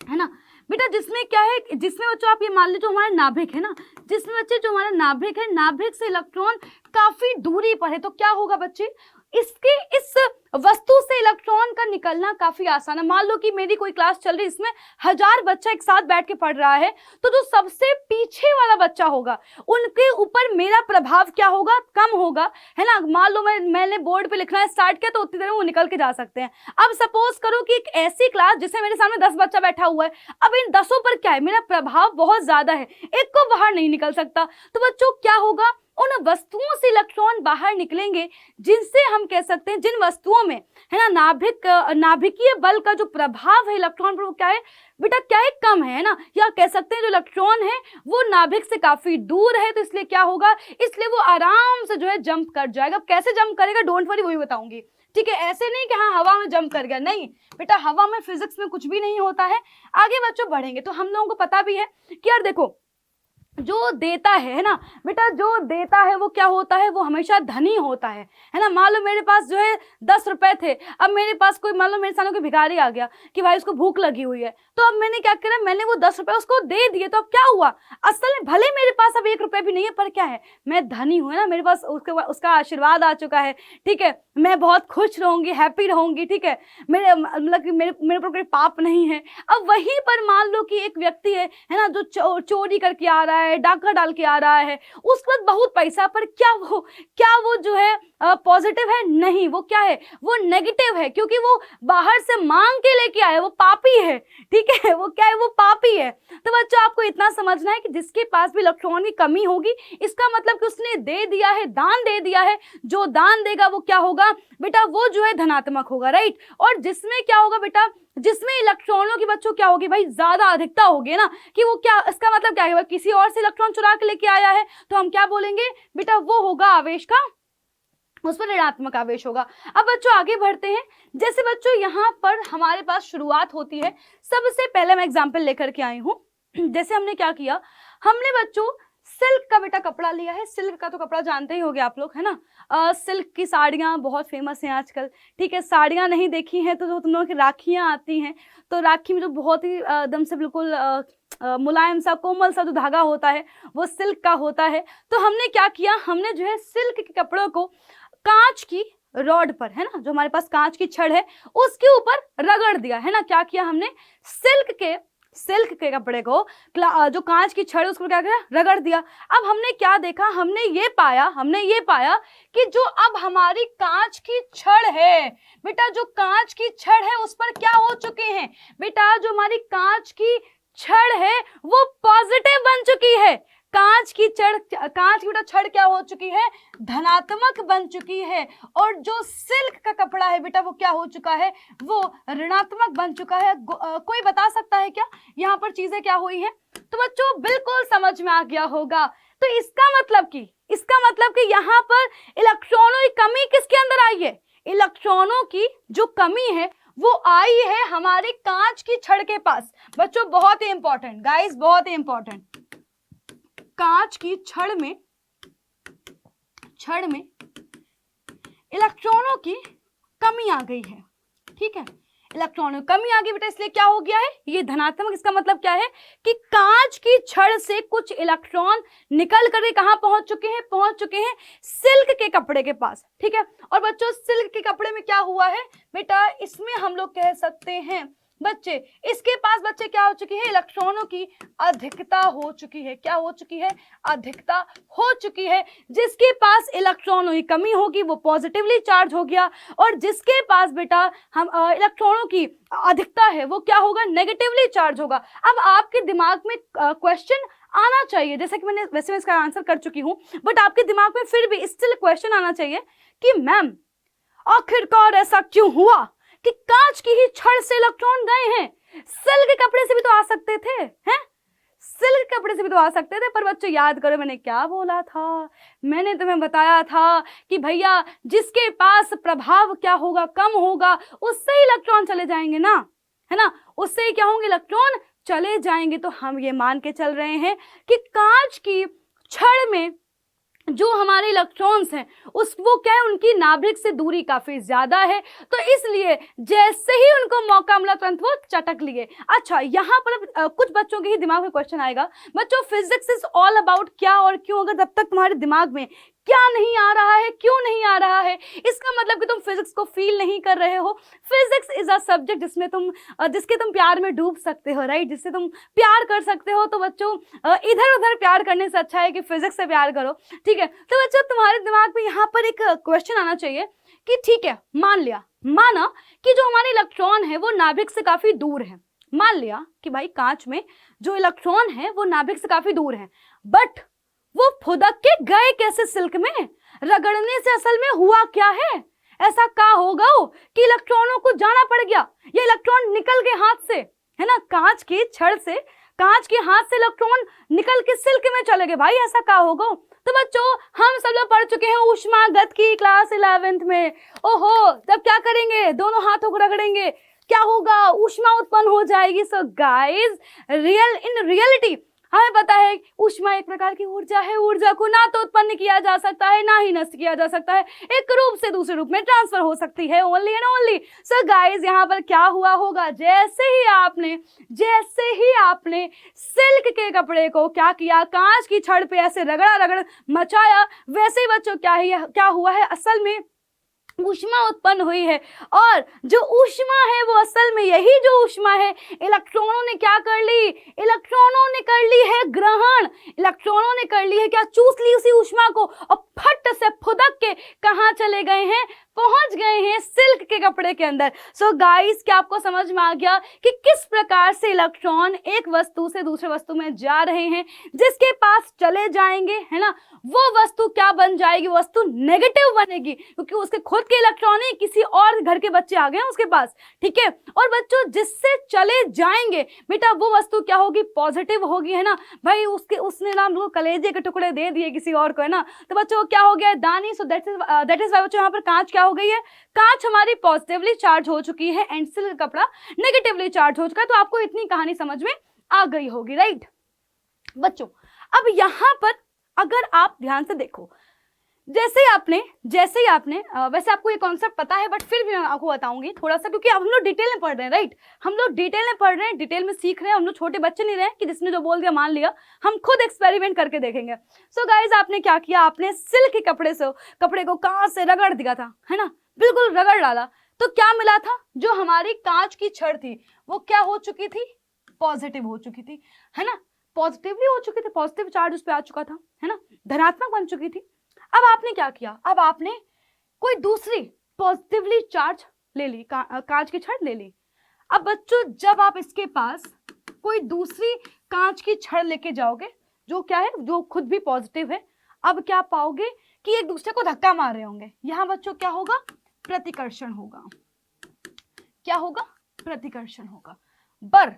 ना बेटा, जिसमें क्या है, जिसमें बच्चों आप ये मान लीजिए जो हमारा नाभिक है ना, जिसमें बच्चे जो हमारा नाभिक है, नाभिक से इलेक्ट्रॉन काफी दूरी पर है। तो क्या होगा बच्चे, इसके इस वस्तु से इलेक्ट्रॉन का निकलना काफी आसान है। मान लो कि मेरी कोई क्लास चल रही है, इसमें 1000 बच्चा एक साथ बैठ के पढ़ रहा है, तो जो सबसे पीछे वाला बच्चा होगा उनके ऊपर मेरा प्रभाव क्या होगा, कम होगा, है ना। मान लो मैंने बोर्ड पे लिखना स्टार्ट किया तो उतनी देर में वो निकल के जा सकते हैं। अब सपोज करो कि एक ऐसी क्लास जिसमें मेरे सामने 10 बच्चा बैठा हुआ है, अब इन 10 पर क्या है, मेरा प्रभाव बहुत ज्यादा है, एक को बाहर नहीं निकल सकता। तो बच्चों क्या होगा, उन वस्तुओं से इलेक्ट्रॉन बाहर निकलेंगे जिनसे हम कह सकते हैं, जिन वस्तुओं में है ना नाभिकीय बल का जो प्रभाव है इलेक्ट्रॉन पर वो क्या है बेटा, क्या है, कम है ना। या कह सकते हैं जो इलेक्ट्रॉन है वो नाभिक से काफी दूर है, तो इसलिए क्या होगा, इसलिए वो आराम से जो है जंप कर जाएगा। कैसे जंप करेगा डोंट वरी, वही बताऊंगी। ठीक है, ऐसे नहीं कि हाँ हवा में जंप कर गया, नहीं बेटा, हवा में फिजिक्स में कुछ भी नहीं होता है। आगे बच्चों बढ़ेंगे तो हम लोगों को पता भी है कि यार देखो, जो देता है ना बेटा, जो देता है वो क्या होता है, वो हमेशा धनी होता है ना। मान लो मेरे पास जो है 10 रुपए थे, अब मेरे पास कोई, मान लो मेरे सामने कोई भिखारी आ गया कि भाई उसको भूख लगी हुई है, तो अब मैंने क्या करा, मैंने वो 10 रुपए उसको दे दिए। तो अब क्या हुआ, असल में भले मेरे पास अब 1 रुपए भी नहीं है, पर क्या है, मैं धनी हूँ ना, मेरे पास उसका आशीर्वाद आ चुका है। ठीक है, मैं बहुत खुश रहूंगी, हैप्पी रहूंगी। ठीक है, मेरे मतलब कि मेरे ऊपर कोई पाप नहीं है। अब वहीं पर मान लो कि एक व्यक्ति है ना, जो चोरी करके आ रहा है, डाका डाल के आ रहा है, उसके बाद बहुत पैसा, पर क्या वो जो है पॉजिटिव है, नहीं, वो क्या है, वो नेगेटिव है, क्योंकि वो बाहर से मांग के लेके आया, वो पापी है। ठीक है, वो क्या है, वो पापी है। तो बच्चों आपको इतना समझना है कि जिसके पास भी इलेक्ट्रॉन की कमी होगी, इसका मतलब कि उसने दे दिया है, दान दे दिया है। जो दान देगा वो क्या होगा बेटा, वो जो है धनात्मक होगा, राइट। और जिसमें क्या होगा बेटा, जिसमें इलेक्ट्रॉनों की बच्चों क्या होगी भाई, ज्यादा अधिकता होगी ना, कि वो क्या, इसका मतलब क्या है, किसी और से इलेक्ट्रॉन चुरा के लेके आया है, तो हम क्या बोलेंगे बेटा, वो होगा आवेश का, उस पर ऋणात्मक आवेश होगा। अब बच्चों आगे बढ़ते हैं। जैसे बच्चों यहाँ पर हमारे पास शुरुआत होती है, सबसे पहले मैं एग्जाम्पल लेकर के आई हूँ। जैसे हमने क्या किया, हमने बच्चों सिल्क का बेटा कपड़ा लिया है। सिल्क का तो कपड़ा जानते ही होंगे आप लोग, है ना। सिल्क की साड़ियाँ बहुत फेमस हैं आजकल। ठीक है, साड़ियाँ नहीं देखी हैं तो जो तुम लोगों की राखियाँ आती हैं, तो राखी में जो बहुत ही एकदम से बिल्कुल मुलायम सा, कोमल सा जो धागा होता है वो सिल्क का होता है। तो हमने क्या किया, हमने जो है सिल्क के कपड़ों को कांच की रॉड पर, है ना, जो हमारे पास कांच की छड़ है उसके ऊपर रगड़ दिया, है ना। क्या किया हमने, सिल्क के सिल्क के कपड़े को जो कांच की छड़ उसको क्या किया, रगड़ दिया। अब हमने क्या देखा, हमने ये पाया कि जो अब हमारी कांच की छड़ है बेटा, जो कांच की छड़ है उस पर क्या हो चुके हैं बेटा, जो हमारी कांच की छड़ है वो पॉजिटिव बन चुकी है। कांच की बेटा छड़ क्या हो चुकी है, धनात्मक बन चुकी है। और जो सिल्क का कपड़ा है बेटा वो क्या हो चुका है, वो ऋणात्मक बन चुका है। कोई बता सकता है क्या यहाँ पर चीजें क्या हुई हैं? तो बच्चों बिल्कुल समझ में आ गया होगा। तो इसका मतलब कि यहाँ पर इलेक्ट्रॉनों की कमी किसके अंदर आई है, इलेक्ट्रॉनों की जो कमी है वो आई है हमारे कांच की छड़ के पास। बच्चों बहुत ही इंपॉर्टेंट गाइस, बहुत ही इंपॉर्टेंट, कांच की छड़ में इलेक्ट्रॉनों की कमी आ गई है। ठीक है, इलेक्ट्रॉनों की कमी आ गई बेटा, इसलिए क्या हो गया है, ये धनात्मक। इसका मतलब क्या है कि कांच की छड़ से कुछ इलेक्ट्रॉन निकल कर कहां पहुंच चुके हैं सिल्क के कपड़े के पास। ठीक है, और बच्चों सिल्क के कपड़े में क्या हुआ है बेटा, इसमें हम लोग कह सकते हैं बच्चे, इसके पास बच्चे क्या हो चुकी है, इलेक्ट्रॉनों की अधिकता हो चुकी है। क्या हो चुकी है, अधिकता हो चुकी है। जिसके पास इलेक्ट्रॉनों की कमी होगी वो पॉजिटिवली चार्ज हो गया, और जिसके पास बेटा हम इलेक्ट्रॉनों की अधिकता है वो क्या होगा, नेगेटिवली चार्ज होगा। अब आपके दिमाग में क्वेश्चन आना चाहिए, जैसे कि मैं इसका आंसर कर चुकी हूं, बट आपके दिमाग में फिर भी स्टिल क्वेश्चन आना चाहिए कि मैम आखिरकार ऐसा क्यों हुआ कि कांच की ही छड़ से इलेक्ट्रॉन गए हैं, सिल्क के कपड़े से भी तो आ सकते थे, हैं? सिल्क के कपड़े से भी तो आ सकते थे। पर बच्चों याद करो मैंने क्या बोला था, मैंने तुम्हें बताया था कि भैया जिसके पास प्रभाव क्या होगा, कम होगा, उससे ही इलेक्ट्रॉन चले जाएंगे ना, है ना, उससे ही क्या होंगे, इलेक्ट्रॉन चले जाएंगे। तो हम ये मान के चल रहे हैं कि कांच की छड़ में जो हमारे इलेक्ट्रॉन्स हैं वो क्या है, उनकी नाभिक से दूरी काफी ज्यादा है, तो इसलिए जैसे ही उनको मौका मिला तुरंत वो चटक लिए। अच्छा, यहाँ पर कुछ बच्चों के ही दिमाग में क्वेश्चन आएगा, बच्चों फिजिक्स इज ऑल अबाउट क्या और क्यों। अगर जब तक तुम्हारे दिमाग में क्या नहीं आ रहा है, क्यों नहीं आ रहा है, इसका मतलब कि तुम फिजिक्स को फील नहीं कर रहे हो। फिजिक्स इज अ सब्जेक्ट जिसके तुम प्यार में डूब सकते हो, राइट, जिससे तुम प्यार कर सकते हो। तो बच्चों इधर उधर प्यार करने से अच्छा है कि फिजिक्स से प्यार करो। ठीक है, तो बच्चों तुम्हारे दिमाग में यहाँ पर एक क्वेश्चन आना चाहिए कि ठीक है, माना कि जो हमारे इलेक्ट्रॉन है वो नाभिक से काफी दूर है। मान लिया कि भाई कांच में जो इलेक्ट्रॉन है वो नाभिक से काफी दूर है, बट वो फुदक के गए कैसे सिल्क में, रगड़ने से असल में हुआ क्या है, ऐसा क्या होगा कि इलेक्ट्रॉनों को जाना पड़ गया, ये इलेक्ट्रॉन निकल गए हाथ से, है ना, कांच की छड़ से, कांच के हाथ से इलेक्ट्रॉन निकल के सिल्क में चले गए, भाई ऐसा क्या होगा। तो बच्चों हम सब लोग पढ़ चुके हैं ऊष्मागत की क्लास 11th में। ओहो, तब क्या करेंगे, दोनों हाथों को रगड़ेंगे, क्या होगा, ऊष्मा उत्पन्न हो जाएगी। सो गाइस इन रियलिटी हमें पता है ऊष्मा एक प्रकार की ऊर्जा है, ऊर्जा को ना तो उत्पन्न किया जा सकता है ना ही नष्ट किया जा सकता है, एक रूप से दूसरे रूप में ट्रांसफर हो सकती है, only and only. So guys यहाँ पर क्या हुआ होगा, जैसे ही आपने सिल्क के कपड़े को क्या किया, कांच की छड़ पे ऐसे रगड़ मचाया, वैसे ही बच्चों क्या हुआ है, असल में ऊष्मा उत्पन्न हुई है। और जो ऊष्मा है वो असल में यही जो ऊष्मा है, इलेक्ट्रॉनों ने क्या कर ली, इलेक्ट्रॉनों ने कर ली है ग्रहण, इलेक्ट्रॉनों ने कर ली है क्या, चूस ली उसी ऊष्मा को और फट से फुदक के कहां चले गए हैं, पहुंच गए हैं सिल्क के कपड़े के अंदर। सो गाइस क्या आपको समझ में आ गया कि किस प्रकार से इलेक्ट्रॉन एक वस्तु से दूसरे वस्तु में जा रहे हैं, जिसके पास चले जाएंगे, है ना, वो वस्तु क्या बन जाएगी, वस्तु नेगेटिव बनेगी, क्योंकि उसके खुद के इलेक्ट्रॉन ही किसी और घर के बच्चे आ गए उसके पास। ठीक है, और बच्चों जिससे चले जाएंगे बेटा वो वस्तु क्या होगी, पॉजिटिव होगी, है ना, भाई उसने नाम वो कलेजे के टुकड़े दे दिए किसी और को, है ना, तो बच्चों क्या हो गया, दानी। सो दैट इज वाई बच्चों यहाँ पर कांच क्या हो गई है, कांच हमारी पॉजिटिवली चार्ज हो चुकी है एंड सिल्क कपड़ा नेगेटिवली चार्ज हो चुका है। तो आपको इतनी कहानी समझ में आ गई होगी, राइट बच्चों। अब यहाँ पर अगर आप ध्यान से देखो, जैसे ही आपने वैसे आपको ये कॉन्सेप्ट पता है बट फिर भी मैं आपको बताऊंगी थोड़ा सा, क्योंकि हम लोग डिटेल में पढ़ रहे हैं, राइट, हम लोग डिटेल में पढ़ रहे हैं, डिटेल में सीख रहे हैं, हम लोग छोटे बच्चे नहीं रहे कि जिसने जो बोल दिया मान लिया, हम खुद एक्सपेरिमेंट करके देखेंगे। सो गाइज आपने क्या किया, आपने सिल्क के कपड़े को कांच से रगड़ दिया था, है ना, बिल्कुल रगड़ डाला, तो क्या मिला था, जो हमारी कांच की छड़ थी वो क्या हो चुकी थी, पॉजिटिव हो चुकी थी, है ना, पॉजिटिवली हो चुकी थी, पॉजिटिव चार्ज उस पर आ चुका था, है ना, धनात्मक बन चुकी थी। अब आपने क्या किया, अब आपने कोई दूसरी पॉजिटिवली चार्ज ले ली, कांच की छड़ ले ली। अब बच्चों जब आप इसके पास कोई दूसरी कांच की छड़ लेके जाओगे जो क्या है, जो खुद भी पॉजिटिव है, अब क्या पाओगे कि एक दूसरे को धक्का मार रहे होंगे। यहां बच्चों क्या होगा, प्रतिकर्षण होगा। क्या होगा, प्रतिकर्षण होगा। पर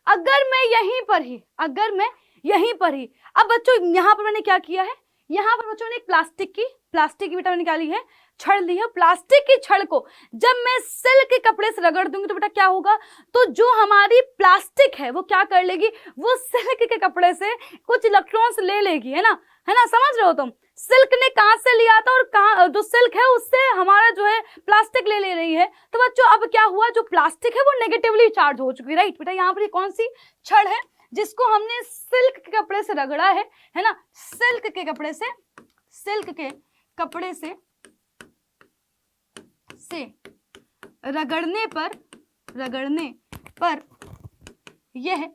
अगर मैं यहीं पर ही, अब बच्चों यहां पर मैंने क्या किया है, यहां पर बच्चों ने एक प्लास्टिक की बेटा निकाली है, छड़ ली है। प्लास्टिक की छड़ को जब मैं सिल्क के कपड़े से रगड़ दूंगी तो बेटा क्या होगा, तो जो हमारी प्लास्टिक है वो क्या कर लेगी, वो सिल्क के कपड़े से कुछ इलेक्ट्रॉन्स ले लेगी, है ना, समझ रहे हो तुम। सिल्क ने कांच से लिया था और जो सिल्क है उससे हमारा जो है प्लास्टिक ले रही है। तो बच्चों अब क्या हुआ, जो प्लास्टिक है वो नेगेटिवली चार्ज हो चुकी है, राइट बेटा। यहाँ पर ये कौन सी छड़ है जिसको हमने सिल्क के कपड़े से रगड़ा है ना, सिल्क के कपड़े से रगड़ने पर यह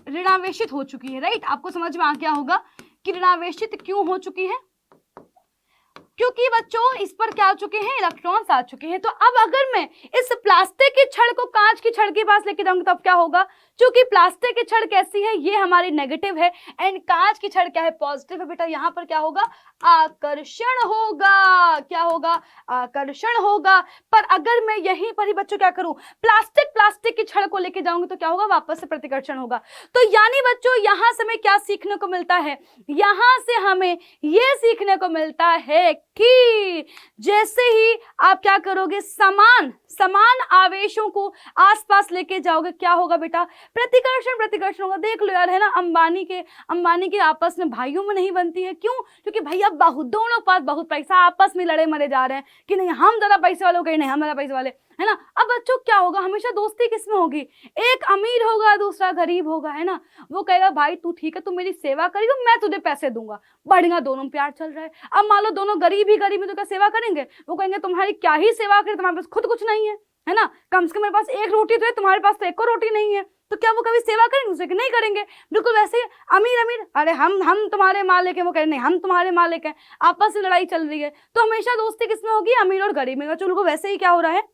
ऋणावेशित हो चुकी है, राइट। आपको समझ में आ गया होगा कि ऋणावेशित क्यों हो चुकी है, क्योंकि बच्चों इस पर क्या आ चुके हैं, इलेक्ट्रॉन्स आ चुके हैं। तो अब अगर मैं इस प्लास्टिक की छड़ को कांच की छड़ के पास लेके जाऊंगी तब क्या होगा, क्योंकि प्लास्टिक की छड़ कैसी है, ये हमारी नेगेटिव है एंड कांच की छड़ क्या है, पॉजिटिव है बेटा। यहाँ पर क्या होगा, आकर्षण होगा। क्या होगा, आकर्षण होगा। पर अगर मैं यहीं पर ही बच्चों क्या करूं, प्लास्टिक की छड़ को लेके जाऊंगी तो क्या होगा, वापस से प्रतिकर्षण होगा। तो यानी बच्चों यहां से हमें क्या सीखने को मिलता है, यहां से हमें यह सीखने को मिलता है कि जैसे ही आप क्या करोगे, समान आवेशों को आसपास लेके जाओगे, क्या होगा बेटा, प्रतिकर्षण होगा। देख लो यार, है ना, अंबानी के आपस में भाइयों में नहीं बनती है, क्यों, क्योंकि भैया दोनों पास बहुत पैसा, आपस में लड़े मरे जा रहे हैं कि नहीं हम ज्यादा पैसे वाले हो गए, नहीं हम ज्यादा पैसे वाले, है ना। अब बच्चों क्या होगा, हमेशा दोस्ती किसमें होगी, एक अमीर होगा दूसरा गरीब होगा, है ना। वो कहेगा भाई तू ठीक है, तू मेरी सेवा करेगा, मैं तुझे पैसे दूंगा, बढ़िया, दोनों में प्यार चल रहा है। अब मान लो दोनों गरीब है तो क्या सेवा करेंगे, वो कहेंगे तुम्हारी क्या ही सेवा करे, तुम्हारे पास खुद कुछ नहीं है ना, कम से कम मेरे पास एक रोटी तो है, तुम्हारे पास तो एक और रोटी नहीं है, तो क्या वो कभी सेवा करेंगे दूसरे की, नहीं करेंगे। बिल्कुल वैसे ही अमीर अरे हम तुम्हारे मालिक हैं, वो कह रहे नहीं हम तुम्हारे मालिक हैं, आपस में लड़ाई चल रही है। तो हमेशा दोस्ती किसमें होगी, अमीर और गरीब में। चलो वैसे ही क्या हो रहा है,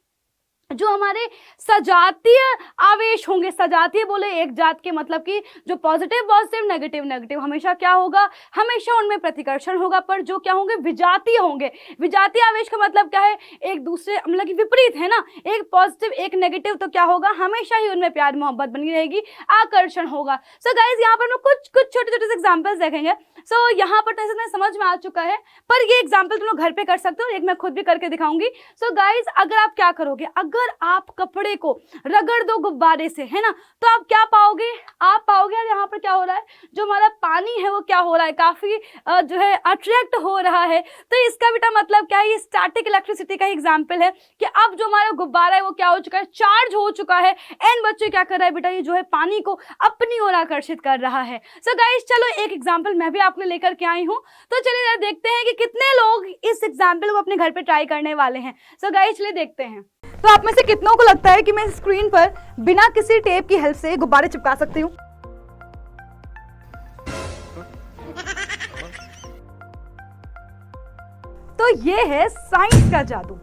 जो हमारे सजातीय आवेश होंगे, सजातीय बोले एक जात के, मतलब कि जो पॉजिटिव नेगेटिव, हमेशा क्या होगा, हमेशा उनमें प्रतिकर्षण होगा। पर जो क्या होंगे, विजातीय होंगे। विजातीय आवेश का मतलब क्या है, एक दूसरे मतलब कि विपरीत, है ना, एक पॉजिटिव एक नेगेटिव, तो क्या होगा, हमेशा ही उनमें प्यार मोहब्बत बनी रहेगी, आकर्षण होगा। सो गाइज यहाँ पर हम कुछ छोटे एग्जाम्पल्स देखेंगे। सो यहाँ पर तो समझ में आ चुका है, पर ये एग्जाम्पल तुम लोग घर पे कर सकते हो, एक मैं खुद भी करके दिखाऊंगी। सो गाइज अगर आप क्या करोगे, अगर आप कपड़े को रगड़ दो गुब्बारे से, है ना, तो आप क्या पाओगे, आप पाओगे यहाँ पर क्या हो रहा है, जो हमारा पानी है वो क्या हो रहा है, काफी जो है अट्रैक्ट हो रहा है। तो इसका बेटा मतलब क्या है, ये स्टैटिक इलेक्ट्रिसिटी का एग्जांपल है कि अब जो हमारा गुब्बारा है वो क्या हो चुका है, चार्ज हो चुका है एंड बच्चे क्या कर रहा है बेटा, ये जो है पानी को अपनी ओर आकर्षित कर रहा है। सो गाइस चलो एक एग्जाम्पल मैं भी आपके लेकर के आई हूँ, तो चलिए देखते हैं कि कितने लोग इस एग्जाम्पल को अपने घर पे ट्राई करने वाले हैं। सो गाइस चलिए देखते हैं। तो आप में से कितनों को लगता है कि मैं स्क्रीन पर बिना किसी टेप की हेल्प से गुब्बारे चिपका सकती हूँ? तो ये है साइंस का जादू।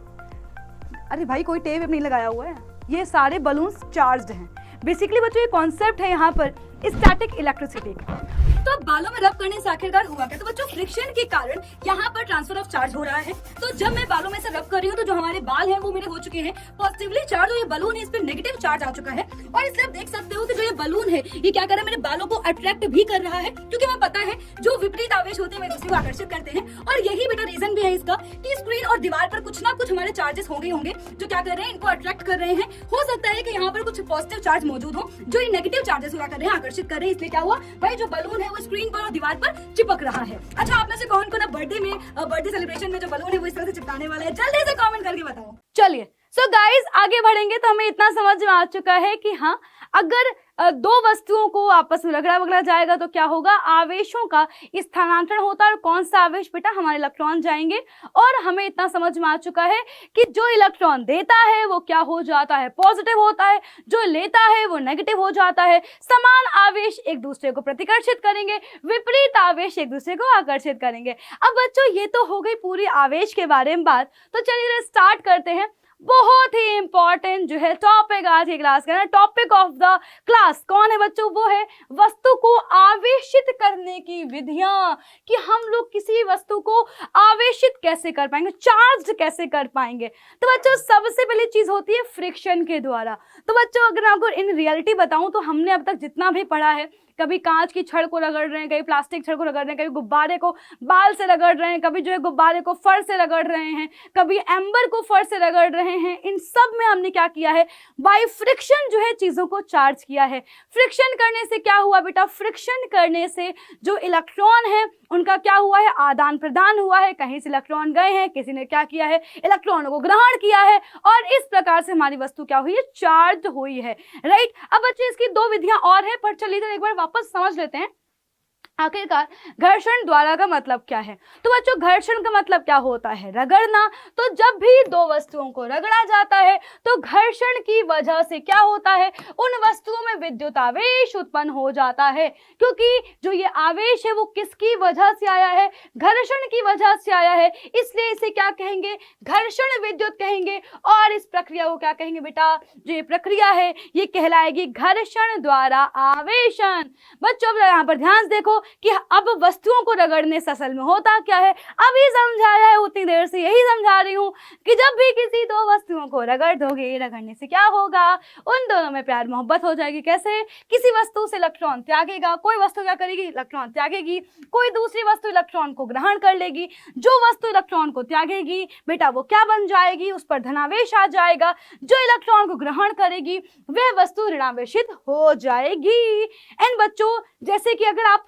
अरे भाई कोई टेप नहीं लगाया हुआ है, ये सारे बलून्स चार्ज्ड हैं। बेसिकली बच्चों ये कॉन्सेप्ट है यहाँ पर स्टैटिक इलेक्ट्रिसिटी का। तो बालों में रब करने से आखिरकार हुआ क्या, तो बच्चों फ्रिक्शन के कारण यहाँ पर ट्रांसफर ऑफ चार्ज हो रहा है। तो जब मैं बालों में से रब कर रही हूँ तो जो हमारे बाल हैं वो मेरे हो चुके हैं पॉजिटिवली चार्ज, और ये बलून है इस पर नेगेटिव चार्ज आ चुका है। और इसलिए आप देख सकते हो कि जो ये बलून है ये क्या कर रहा है, मेरे बालों को अट्रैक्ट भी कर रहा है, क्योंकि हमें पता है जो विपरीत आवेश होते हैं वे दूसरे को आकर्षित करते हैं। और यही बेटा रीजन भी है इसका कि स्क्रीन और दीवार पर कुछ ना कुछ हमारे चार्जेस होंगे जो क्या कर रहे हैं, इनको अट्रैक्ट कर रहे हैं। हो सकता है कि यहाँ पर कुछ पॉजिटिव चार्ज मौजूद हो जो ये नेगेटिव चार्जेस हुआ कर रहे हैं, आकर्षित कर रहे हैं। इसलिए क्या हुआ भाई, जो बलून है वो स्क्रीन पर और दीवार पर चिपक रहा है। अच्छा, आप में से कौन कौन बर्थडे सेलिब्रेशन में जो बलून है वो इस तरह से चिपकाने वाले हैं, जल्दी से कमेंट करके बताओ। चलिए सो गाइस आगे बढ़ेंगे तो हमें इतना समझ में आ चुका है कि हाँ, अगर दो वस्तुओं को आपस में रगड़ा वगड़ा जाएगा तो क्या होगा, आवेशों का स्थानांतरण होता है। और कौन सा आवेश बेटा, हमारे इलेक्ट्रॉन जाएंगे। और हमें इतना समझ में आ चुका है कि जो इलेक्ट्रॉन देता है वो क्या हो जाता है, पॉजिटिव होता है, जो लेता है वो नेगेटिव हो जाता है। समान आवेश एक दूसरे को प्रतिकर्षित करेंगे, विपरीत आवेश एक दूसरे को आकर्षित करेंगे। अब बच्चों ये तो हो गई पूरी आवेश के बारे में बात, तो चलिए स्टार्ट करते हैं। बहुत ही इंपॉर्टेंट जो है टॉपिक आज की क्लास का, टॉपिक ऑफ द क्लास कौन है बच्चों, वो है वस्तु को आवेशित करने की विधियां, कि हम लोग किसी वस्तु को आवेशित कैसे कर पाएंगे, चार्ज कैसे कर पाएंगे। तो बच्चों सबसे पहली चीज होती है फ्रिक्शन के द्वारा। तो बच्चों अगर आपको इन रियलिटी बताऊं तो हमने अब तक जितना भी पढ़ा है, कभी कांच की छड़ को रगड़ रहे हैं, कभी प्लास्टिक छड़ को रगड़ रहे हैं, कभी गुब्बारे को बाल से रगड़ रहे हैं, कभी जो है गुब्बारे को फर से रगड़ रहे हैं, कभी एम्बर को फर से रगड़ रहे हैं। इन सब में हमने क्या किया है, बाय फ्रिक्शन जो है चीजों को चार्ज किया है। फ्रिक्शन करने से क्या हुआ बेटा, फ्रिक्शन करने से जो इलेक्ट्रॉन है उनका क्या हुआ है, आदान प्रदान हुआ है। कहीं से इलेक्ट्रॉन गए हैं, किसी ने क्या किया है, इलेक्ट्रॉनों को ग्रहण किया है, और इस प्रकार से हमारी वस्तु क्या हुई है, चार्ज हुई है। राइट। अब बच्चे इसकी दो विधियां और है, पर चलिए इधर एक बार वापस समझ लेते हैं आखिरकार घर्षण द्वारा का मतलब क्या है। तो बच्चों घर्षण का मतलब क्या होता है, रगड़ना। तो जब भी दो वस्तुओं को रगड़ा जाता है तो घर्षण की वजह से क्या होता है, उन वस्तुओं में विद्युत आवेश उत्पन्न हो जाता है। क्योंकि जो ये आवेश है वो किसकी वजह से आया है, घर्षण की वजह से आया है, इसलिए इसे क्या कहेंगे, घर्षण विद्युत कहेंगे। और इस प्रक्रिया को क्या कहेंगे बेटा, जो ये प्रक्रिया है ये कहलाएगी घर्षण द्वारा आवेशन। बच्चों अब यहाँ पर ध्यान से देखो कि अब वस्तुओं को रगड़ने से असल में होता क्या है, अभी समझाया है, उतनी देर से यही समझा रही हूँ कि जब भी किसी दो वस्तुओं को रगड़ दोगे, रगड़ने से क्या होगा, उन दोनों में प्यार मोहब्बत हो जाएगी। कैसे, किसी वस्तु से इलेक्ट्रॉन त्यागेगा, कोई वस्तु क्या करेगी, इलेक्ट्रॉन त्यागेगी, कोई दूसरी वस्तु इलेक्ट्रॉन को ग्रहण कर लेगी। जो वस्तु इलेक्ट्रॉन को त्यागेगी बेटा वो क्या बन जाएगी, उस पर धनावेश आ जाएगा। जो इलेक्ट्रॉन को ग्रहण करेगी वह वस्तु ऋणावेशित हो जाएगी। एंड बच्चों जैसे कि अगर आप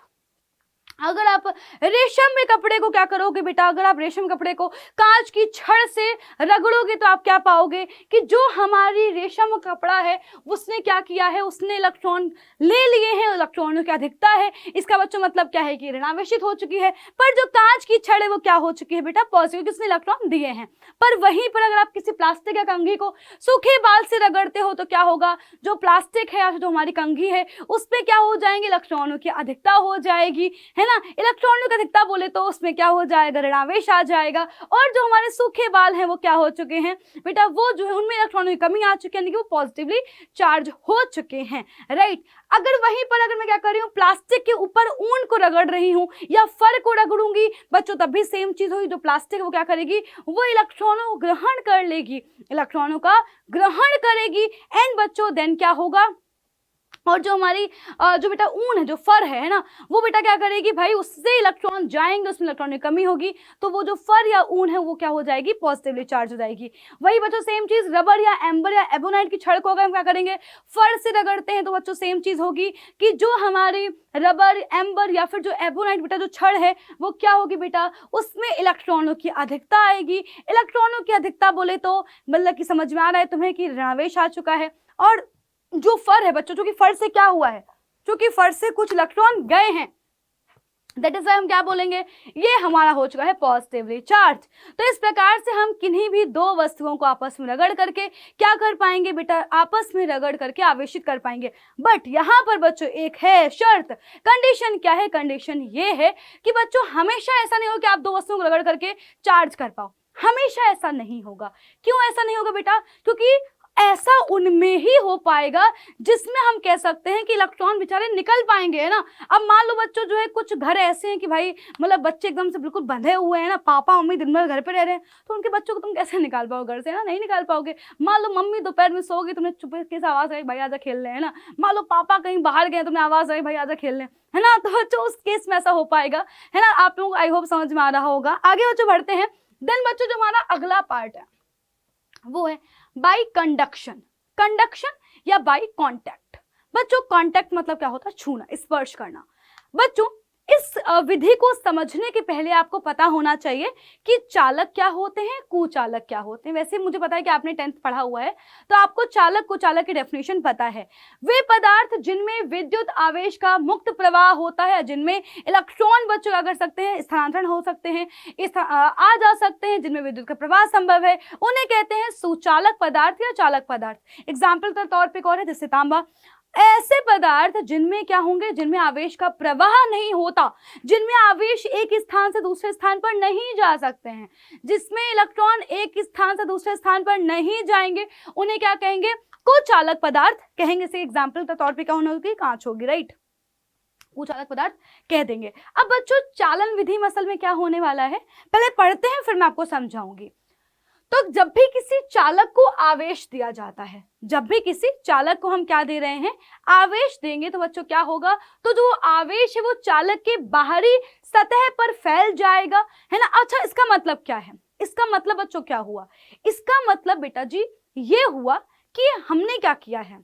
रेशम में कपड़े को क्या करोगे बेटा, अगर आप रेशम कपड़े को कांच की छड़ से रगड़ोगे तो आप क्या पाओगे कि जो हमारी रेशम कपड़ा है उसने क्या किया है, उसने इलेक्ट्रॉन ले लिए हैं, इलेक्ट्रॉनों की अधिकता है। इसका बच्चों मतलब क्या है कि ऋणावेशित हो चुकी है। पर जो कांच की छड़ है वो क्या हो चुकी है बेटा, पॉजिटिव, क्योंकि उसने इलेक्ट्रॉन दिए हैं। पर वहीं पर अगर आप किसी प्लास्टिक या कंघी को सूखे बाल से रगड़ते हो तो क्या होगा, जो प्लास्टिक है या जो हमारी कंघी है उस पर क्या हो जाएंगे, इलेक्ट्रॉनों की अधिकता हो जाएगी, है ना। इलेक्ट्रॉनों की अधिकता बोले तो उसमें क्या हो जाएगा, ऋणावेश आ जाएगा। और जो हमारे सूखे बाल हैं वो क्या हो चुके हैं बेटा, वो जो है उनमें इलेक्ट्रॉनों की कमी आ चुकी है, यानी कि वो पॉजिटिवली चार्ज हो चुके हैं। राइट। अगर वहीं पर अगर मैं क्या कर रही हूँ, प्लास्टिक के ऊपर ऊन को रगड़ रही हूँ या फर को रगड़ूंगी बच्चों, तब भी सेम चीज होगी। जो प्लास्टिक वो क्या करेगी, वो इलेक्ट्रॉनों को ग्रहण कर लेगी, इलेक्ट्रॉनों का ग्रहण करेगी। एंड बच्चों देन क्या होगा, और जो हमारी जो बेटा ऊन है, जो फर है ना, वो बेटा क्या करेगी भाई, उससे इलेक्ट्रॉन जाएंगे, उसमें इलेक्ट्रॉन की कमी होगी, तो वो जो फर या ऊन है वो क्या हो जाएगी, पॉजिटिवली चार्ज हो जाएगी। वही बच्चों सेम चीज रबर या एम्बर या एबोनाइट की छड़ को अगर हम क्या करेंगे, फर से रगड़ते हैं तो बच्चों सेम चीज होगी कि जो हमारी रबर, एम्बर या फिर जो एबोनाइट बेटा जो छड़ है वो क्या होगी बेटा, उसमें इलेक्ट्रॉनों की अधिकता आएगी। इलेक्ट्रॉनों की अधिकता बोले तो मतलब कि समझ में आ रहा है तुम्हें कि ऋणावेश आ चुका है। और जो फर है बच्चों, जो कि फर से क्या हुआ है, क्योंकि फर से कुछ इलेक्ट्रॉन गए हैं, दैट इज वाई हम क्या बोलेंगे, ये हमारा हो चुका है पॉजिटिवली चार्ज। तो इस प्रकार से हम किन्हीं भी दो वस्तुओं को आपस में रगड़ करके क्या कर पाएंगे बेटा, आपस में रगड़ करके आवेशित कर पाएंगे। बट यहाँ पर बच्चों एक है शर्त, कंडीशन क्या है, कंडीशन ये है कि बच्चों हमेशा ऐसा नहीं हो कि आप दो वस्तुओं को रगड़ करके चार्ज कर पाओ, हमेशा ऐसा नहीं होगा। क्यों ऐसा नहीं होगा बेटा, क्योंकि ऐसा उनमें ही हो पाएगा जिसमें हम कह सकते हैं कि इलेक्ट्रॉन बेचारे निकल पाएंगे, है ना। अब मान लो बच्चों जो है कुछ घर ऐसे हैं कि भाई मतलब बच्चे एकदम से बिल्कुल बंधे हुए हैं ना, पापा मम्मी दिन भर घर पे रह रहे हैं, तो उनके बच्चों को तुम कैसे निकाल पाओगे घर से, है ना, नहीं निकाल पाओगे। मान लो मम्मी दोपहर में सो गई, तुमने चुपके से आवाज आई भाई आजा खेल रहे हैं ना, मान लो पापा कहीं बाहर गए, तुमने आवाज आई भाई आजा खेल रहे, है ना। तो बच्चों उस केस में ऐसा हो पाएगा, है ना। आप लोगों को आई होप समझ में आ रहा होगा। आगे बच्चों बढ़ते हैं। देन बच्चों जो हमारा अगला पार्ट है वो है बाई कंडक्शन, कंडक्शन या बाई कांटेक्ट। बच्चों कांटेक्ट मतलब क्या होता है, छूना, स्पर्श करना। बच्चों इस विधि को समझने के पहले आपको पता होना चाहिए कि चालक क्या होते हैं, कुचालक क्या होते हैं। वैसे मुझे पता है कि आपने 10th पढ़ा हुआ है, तो आपको चालक कुचालक की डेफिनेशन पता है। वे पदार्थ जिनमें विद्युत आवेश का मुक्त प्रवाह होता है, जिनमें इलेक्ट्रॉन बच्चों क्या कर सकते हैं, स्थानांतरण हो सकते हैं, आ जा सकते हैं, जिनमें विद्युत का प्रवाह संभव है, उन्हें कहते हैं सुचालक पदार्थ या चालक पदार्थ। एग्जाम्पल के तौर पर एक और है जैसे तांबा। ऐसे पदार्थ जिनमें क्या होंगे, जिनमें आवेश का प्रवाह नहीं होता, जिनमें आवेश एक स्थान से दूसरे स्थान पर नहीं जा सकते हैं, जिसमें इलेक्ट्रॉन एक स्थान से दूसरे स्थान पर नहीं जाएंगे, उन्हें क्या कहेंगे, कुचालक पदार्थ कहेंगे। से एग्जाम्पल के तौर पे क्या होगी, कांच होगी, राइट, कुचालक पदार्थ कह देंगे। अब बच्चों चालन विधि में असल में क्या होने वाला है, पहले पढ़ते हैं फिर मैं आपको समझाऊंगी। तो जब भी किसी चालक को आवेश दिया जाता है, जब भी किसी चालक को हम क्या दे रहे हैं, आवेश देंगे, तो बच्चों क्या होगा, तो जो आवेश है वो चालक के बाहरी सतह पर फैल जाएगा, है ना। अच्छा, इसका मतलब क्या है, इसका मतलब बच्चों क्या हुआ, इसका मतलब बेटा जी ये हुआ कि हमने क्या किया है,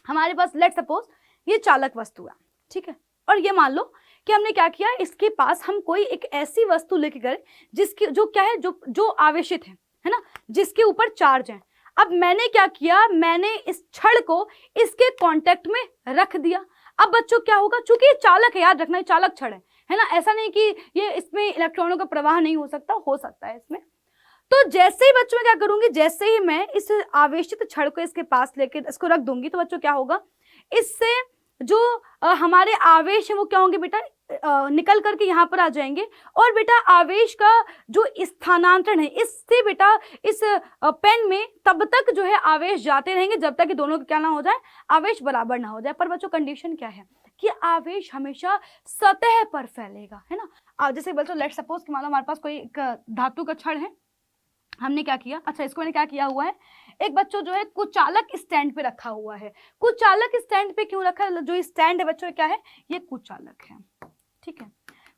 हमारे पास लेट सपोज ये चालक वस्तु है, ठीक है, और ये मान लो कि हमने क्या किया, इसके पास हम कोई एक ऐसी वस्तु लेके गए जिसकी जो क्या है, जो आवेशित है ना, जिसके ऊपर चार्ज है। अब मैंने क्या किया, मैंने इस छड़ को इसके कांटेक्ट में रख दिया। अब बच्चों क्या होगा, चूंकि ये चालक है, याद रखना, ये चालक छड़ है ना, ऐसा नहीं कि ये इसमें इलेक्ट्रॉनों का प्रवाह नहीं हो सकता है इसमें। तो जैसे ही बच्चों में क्या करूंगी, जैसे ही मैं इस आवेशित छड़ को इसके पास लेके इसको रख दूंगी, तो बच्चों क्या होगा, इससे जो हमारे आवेश है वो क्या होंगे बेटा, निकल करके यहाँ पर आ जाएंगे। और बेटा आवेश का जो स्थानांतरण है, इससे बेटा इस पेन में तब तक जो है आवेश जाते रहेंगे जब तक कि दोनों का क्या ना हो जाए, आवेश बराबर ना हो जाए। पर बच्चों कंडीशन क्या है कि आवेश हमेशा सतह पर फैलेगा, है ना। जैसे बच्चों लेट सपोज कि मान लो हमारे पास कोई एक धातु का छड़ है, हमने क्या किया, अच्छा इसको मैंने क्या किया हुआ है, एक बच्चों जो है कुचालक स्टैंड पे रखा हुआ है। कुचालक स्टैंड पे क्यों रखा है, जो स्टैंड है बच्चों क्या है, ये कुचालक है, ठीक है।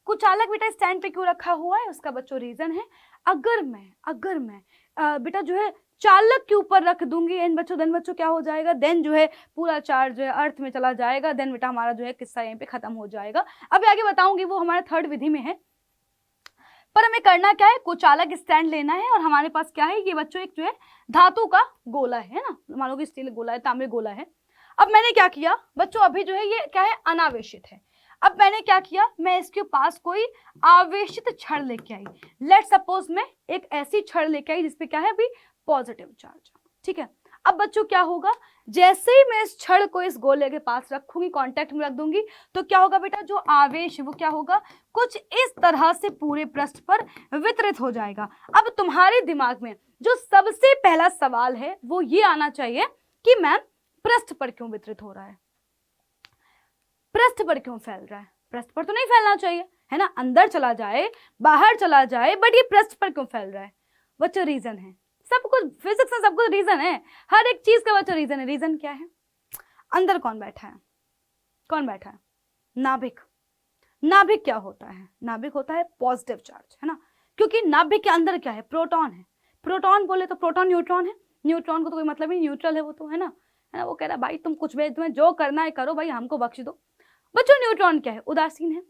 कुचालक बेटा स्टैंड पे क्यों रखा हुआ है, उसका बच्चों रीजन है, अगर मैं बेटा जो है चालक के ऊपर रख दूंगी एंड बच्चों, देन बच्चों क्या हो जाएगा, देन जो है पूरा चार्ज जो है अर्थ में चला जाएगा, देन बेटा हमारा जो है किस्सा यहीं पे खत्म हो जाएगा। अभी आगे बताऊंगी, वो हमारे थर्ड विधि में है। पर हमें करना क्या है, कुचालक स्टैंड लेना है, और हमारे पास क्या है, ये बच्चों एक जो है धातु का गोला है ना, मान लो कि स्टील गोला है, तांबे गोला है। अब मैंने क्या किया बच्चों, अभी जो है ये क्या है, अनावेशित है। अब मैंने क्या किया, मैं इसके पास कोई आवेशित छड़ लेके आई। लेट सपोज मैं एक ऐसी छड़ लेके आई जिसपे क्या है अभी पॉजिटिव चार्ज, ठीक है। अब बच्चों क्या होगा, जैसे ही मैं इस छड़ को इस गोले के पास रखूंगी, कांटेक्ट में रख दूंगी, तो क्या होगा बेटा, जो आवेश है वो क्या होगा, कुछ इस तरह से पूरे पृष्ठ पर वितरित हो जाएगा। अब तुम्हारे दिमाग में जो सबसे पहला सवाल है वो ये आना चाहिए कि मैम पृष्ठ पर क्यों वितरित हो रहा है, पृष्ठ पर क्यों फैल रहा है, पृष्ठ पर तो नहीं फैलना चाहिए, है ना, अंदर चला जाए, बाहर चला जाए, बट ये पृष्ठ पर क्यों फैल रहा है। बच्चों रीजन है, सब कुछ फिजिक्स में सब कुछ रीजन है, हर एक चीज का बच्चों रीजन है। रीजन क्या है, अंदर कौन बैठा है, कौन बैठा है, नाभिक। नाभिक क्या होता है, नाभिक होता है पॉजिटिव चार्ज, है ना, क्योंकि नाभिक के अंदर क्या है, प्रोटॉन है। प्रोटॉन बोले तो प्रोटॉन न्यूट्रॉन है, न्यूट्रॉन को तो कोई मतलब ही, न्यूट्रल है वो तो, है ना, वो कह रहा भाई तुम कुछ भी, तुम्हें जो करना है करो भाई, हमको बख्श दो। बच्चों न्यूट्रॉन क्या है, उदासीन है।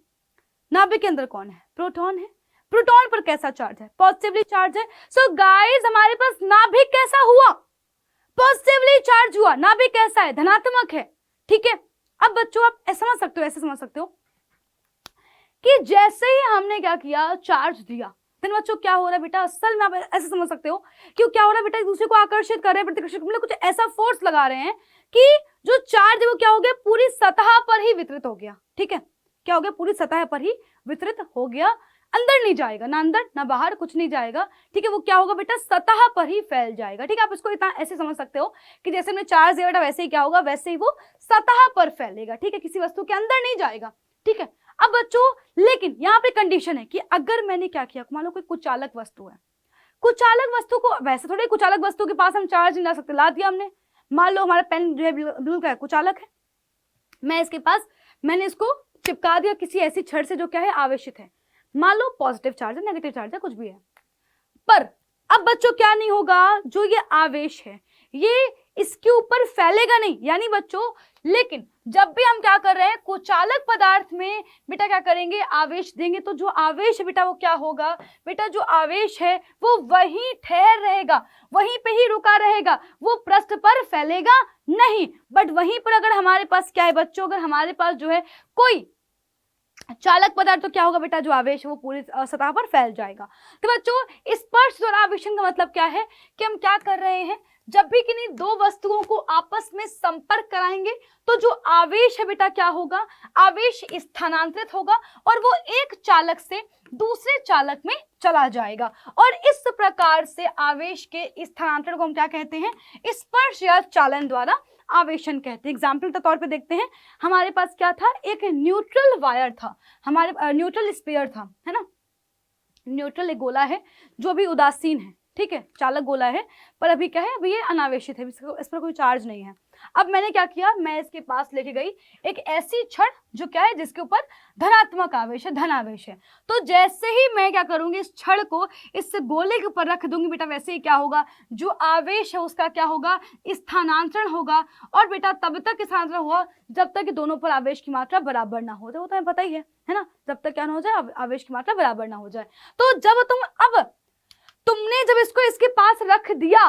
नाभिक के अंदर कौन है, प्रोटॉन है। प्रोटॉन पर कैसा चार्ज है, पॉजिटिवली चार्ज है। सो गाइस हमारे पास नाभिक कैसा हुआ, पॉजिटिवली चार्ज हुआ। नाभिक कैसा है, धनात्मक है, ठीक है। अब बच्चों आप ऐसे समझ सकते हो, ऐसे समझ सकते हो कि जैसे ही हमने क्या किया, चार्ज दिया, देन बच्चों क्या हो रहा है बेटा, असल में आप ऐसे समझ सकते हो कि क्या हो रहा है बेटा, एक दूसरे को आकर्षित कर रहे हैं, प्रतिकर्षित, मतलब कुछ ऐसा फोर्स लगा रहे हैं कि जो चार्ज है वो क्या हो गया, पूरी सतह पर ही वितरित हो गया, ठीक है। क्या हो गया, पूरी सतह पर ही वितरित हो गया, अंदर नहीं जाएगा, ना अंदर ना बाहर, कुछ नहीं जाएगा, ठीक है। वो क्या होगा बेटा, सतह पर ही फैल जाएगा, ठीक है। आप इसको इतना ऐसे समझ सकते हो कि जैसे हमने चार्ज दिया बेटा, वैसे ही क्या होगा, वैसे ही वो सतह पर फैलेगा, ठीक है, किसी वस्तु के अंदर नहीं जाएगा, ठीक है। अब बच्चों लेकिन यहाँ पे कंडीशन है कि अगर मैंने क्या किया, मान लो कोई कुचालक वस्तु है, कुचालक वस्तु को, वैसे थोड़ी कुचालक वस्तु के पास हम चार्ज नहीं ला सकते, ला दिया हमने, मान लो हमारा पेन जो है ब्लू का है, कुचालक है, मैं इसके पास मैंने इसको चिपका दिया किसी ऐसी छड़ से जो क्या है, आवेशित है, मान लो पॉजिटिव चार्ज है, नेगेटिव चार्ज है, कुछ भी है। पर अब बच्चों क्या नहीं होगा, जो ये आवेश है ये इसके ऊपर फैलेगा नहीं, यानी बच्चों लेकिन जब भी हम क्या कर रहे हैं, कुचालक पदार्थ में बेटा क्या करेंगे, आवेश देंगे, तो जो आवेश है बेटा वो क्या होगा, बेटा जो आवेश है वो वहीं ठहर रहेगा, वहीं पे ही रुका रहेगा, वो पृष्ठ पर फैलेगा नहीं। बट वहीं पर अगर हमारे पास क्या है बच्चों, अगर हमारे पास जो है कोई चालक पदार्थ, तो क्या होगा बेटा, जो आवेश है वो पूरी सतह पर फैल जाएगा। तो बच्चों स्पर्श द्वारा आवेशन का मतलब क्या है कि हम क्या कर रहे हैं, जब भी किन्हीं दो वस्तुओं को आपस में संपर्क कराएंगे तो जो आवेश है बेटा क्या होगा, आवेश स्थानांतरित होगा और वो एक चालक से दूसरे चालक में चला जाएगा। और इस प्रकार से आवेश के स्थानांतरण को हम क्या कहते हैं, स्पर्श या चालन द्वारा आवेशन कहते हैं। एग्जाम्पल के तौर पे देखते हैं, हमारे पास क्या था, एक न्यूट्रल वायर था, हमारे न्यूट्रल स्फीयर था, है ना, न्यूट्रल एक गोला है जो भी उदासीन है, ठीक है, चालक गोला है, पर अभी क्या है, अभी ये अनावेशित है, इस पर कोई चार्ज नहीं है। अब मैंने क्या किया, मैं इसके पास लेके गई एक ऐसी छड़ जो क्या है, जिसके ऊपर धनात्मक आवेश है, धन आवेश है। तो जैसे ही मैं क्या करूंगी, इस छड़ को इस गोले के ऊपर रख दूंगी बेटा, वैसे ही क्या होगा, जो आवेश है उसका क्या होगा, स्थानांतरण होगा। और बेटा तब तक स्थानांतरण हुआ जब तक कि दोनों पर आवेश की मात्रा बराबर ना हो जाए, वो तो हमें पता ही है ना, जब तक क्या ना हो जाए, आवेश की मात्रा बराबर ना हो जाए। तो जब तुमने जब इसको इसके पास रख दिया,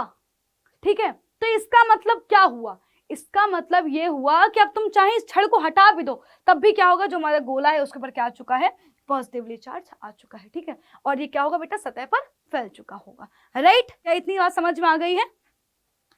ठीक है, तो इसका मतलब क्या हुआ, इसका मतलब ये हुआ कि अब तुम चाहे इस छड़ को हटा भी दो तब भी क्या होगा, जो हमारा गोला है उसके ऊपर क्या आ चुका है, पॉजिटिवली चार्ज आ चुका है, ठीक है, और ये क्या होगा बेटा, सतह पर फैल चुका होगा। राइट, क्या इतनी बात समझ में आ गई है।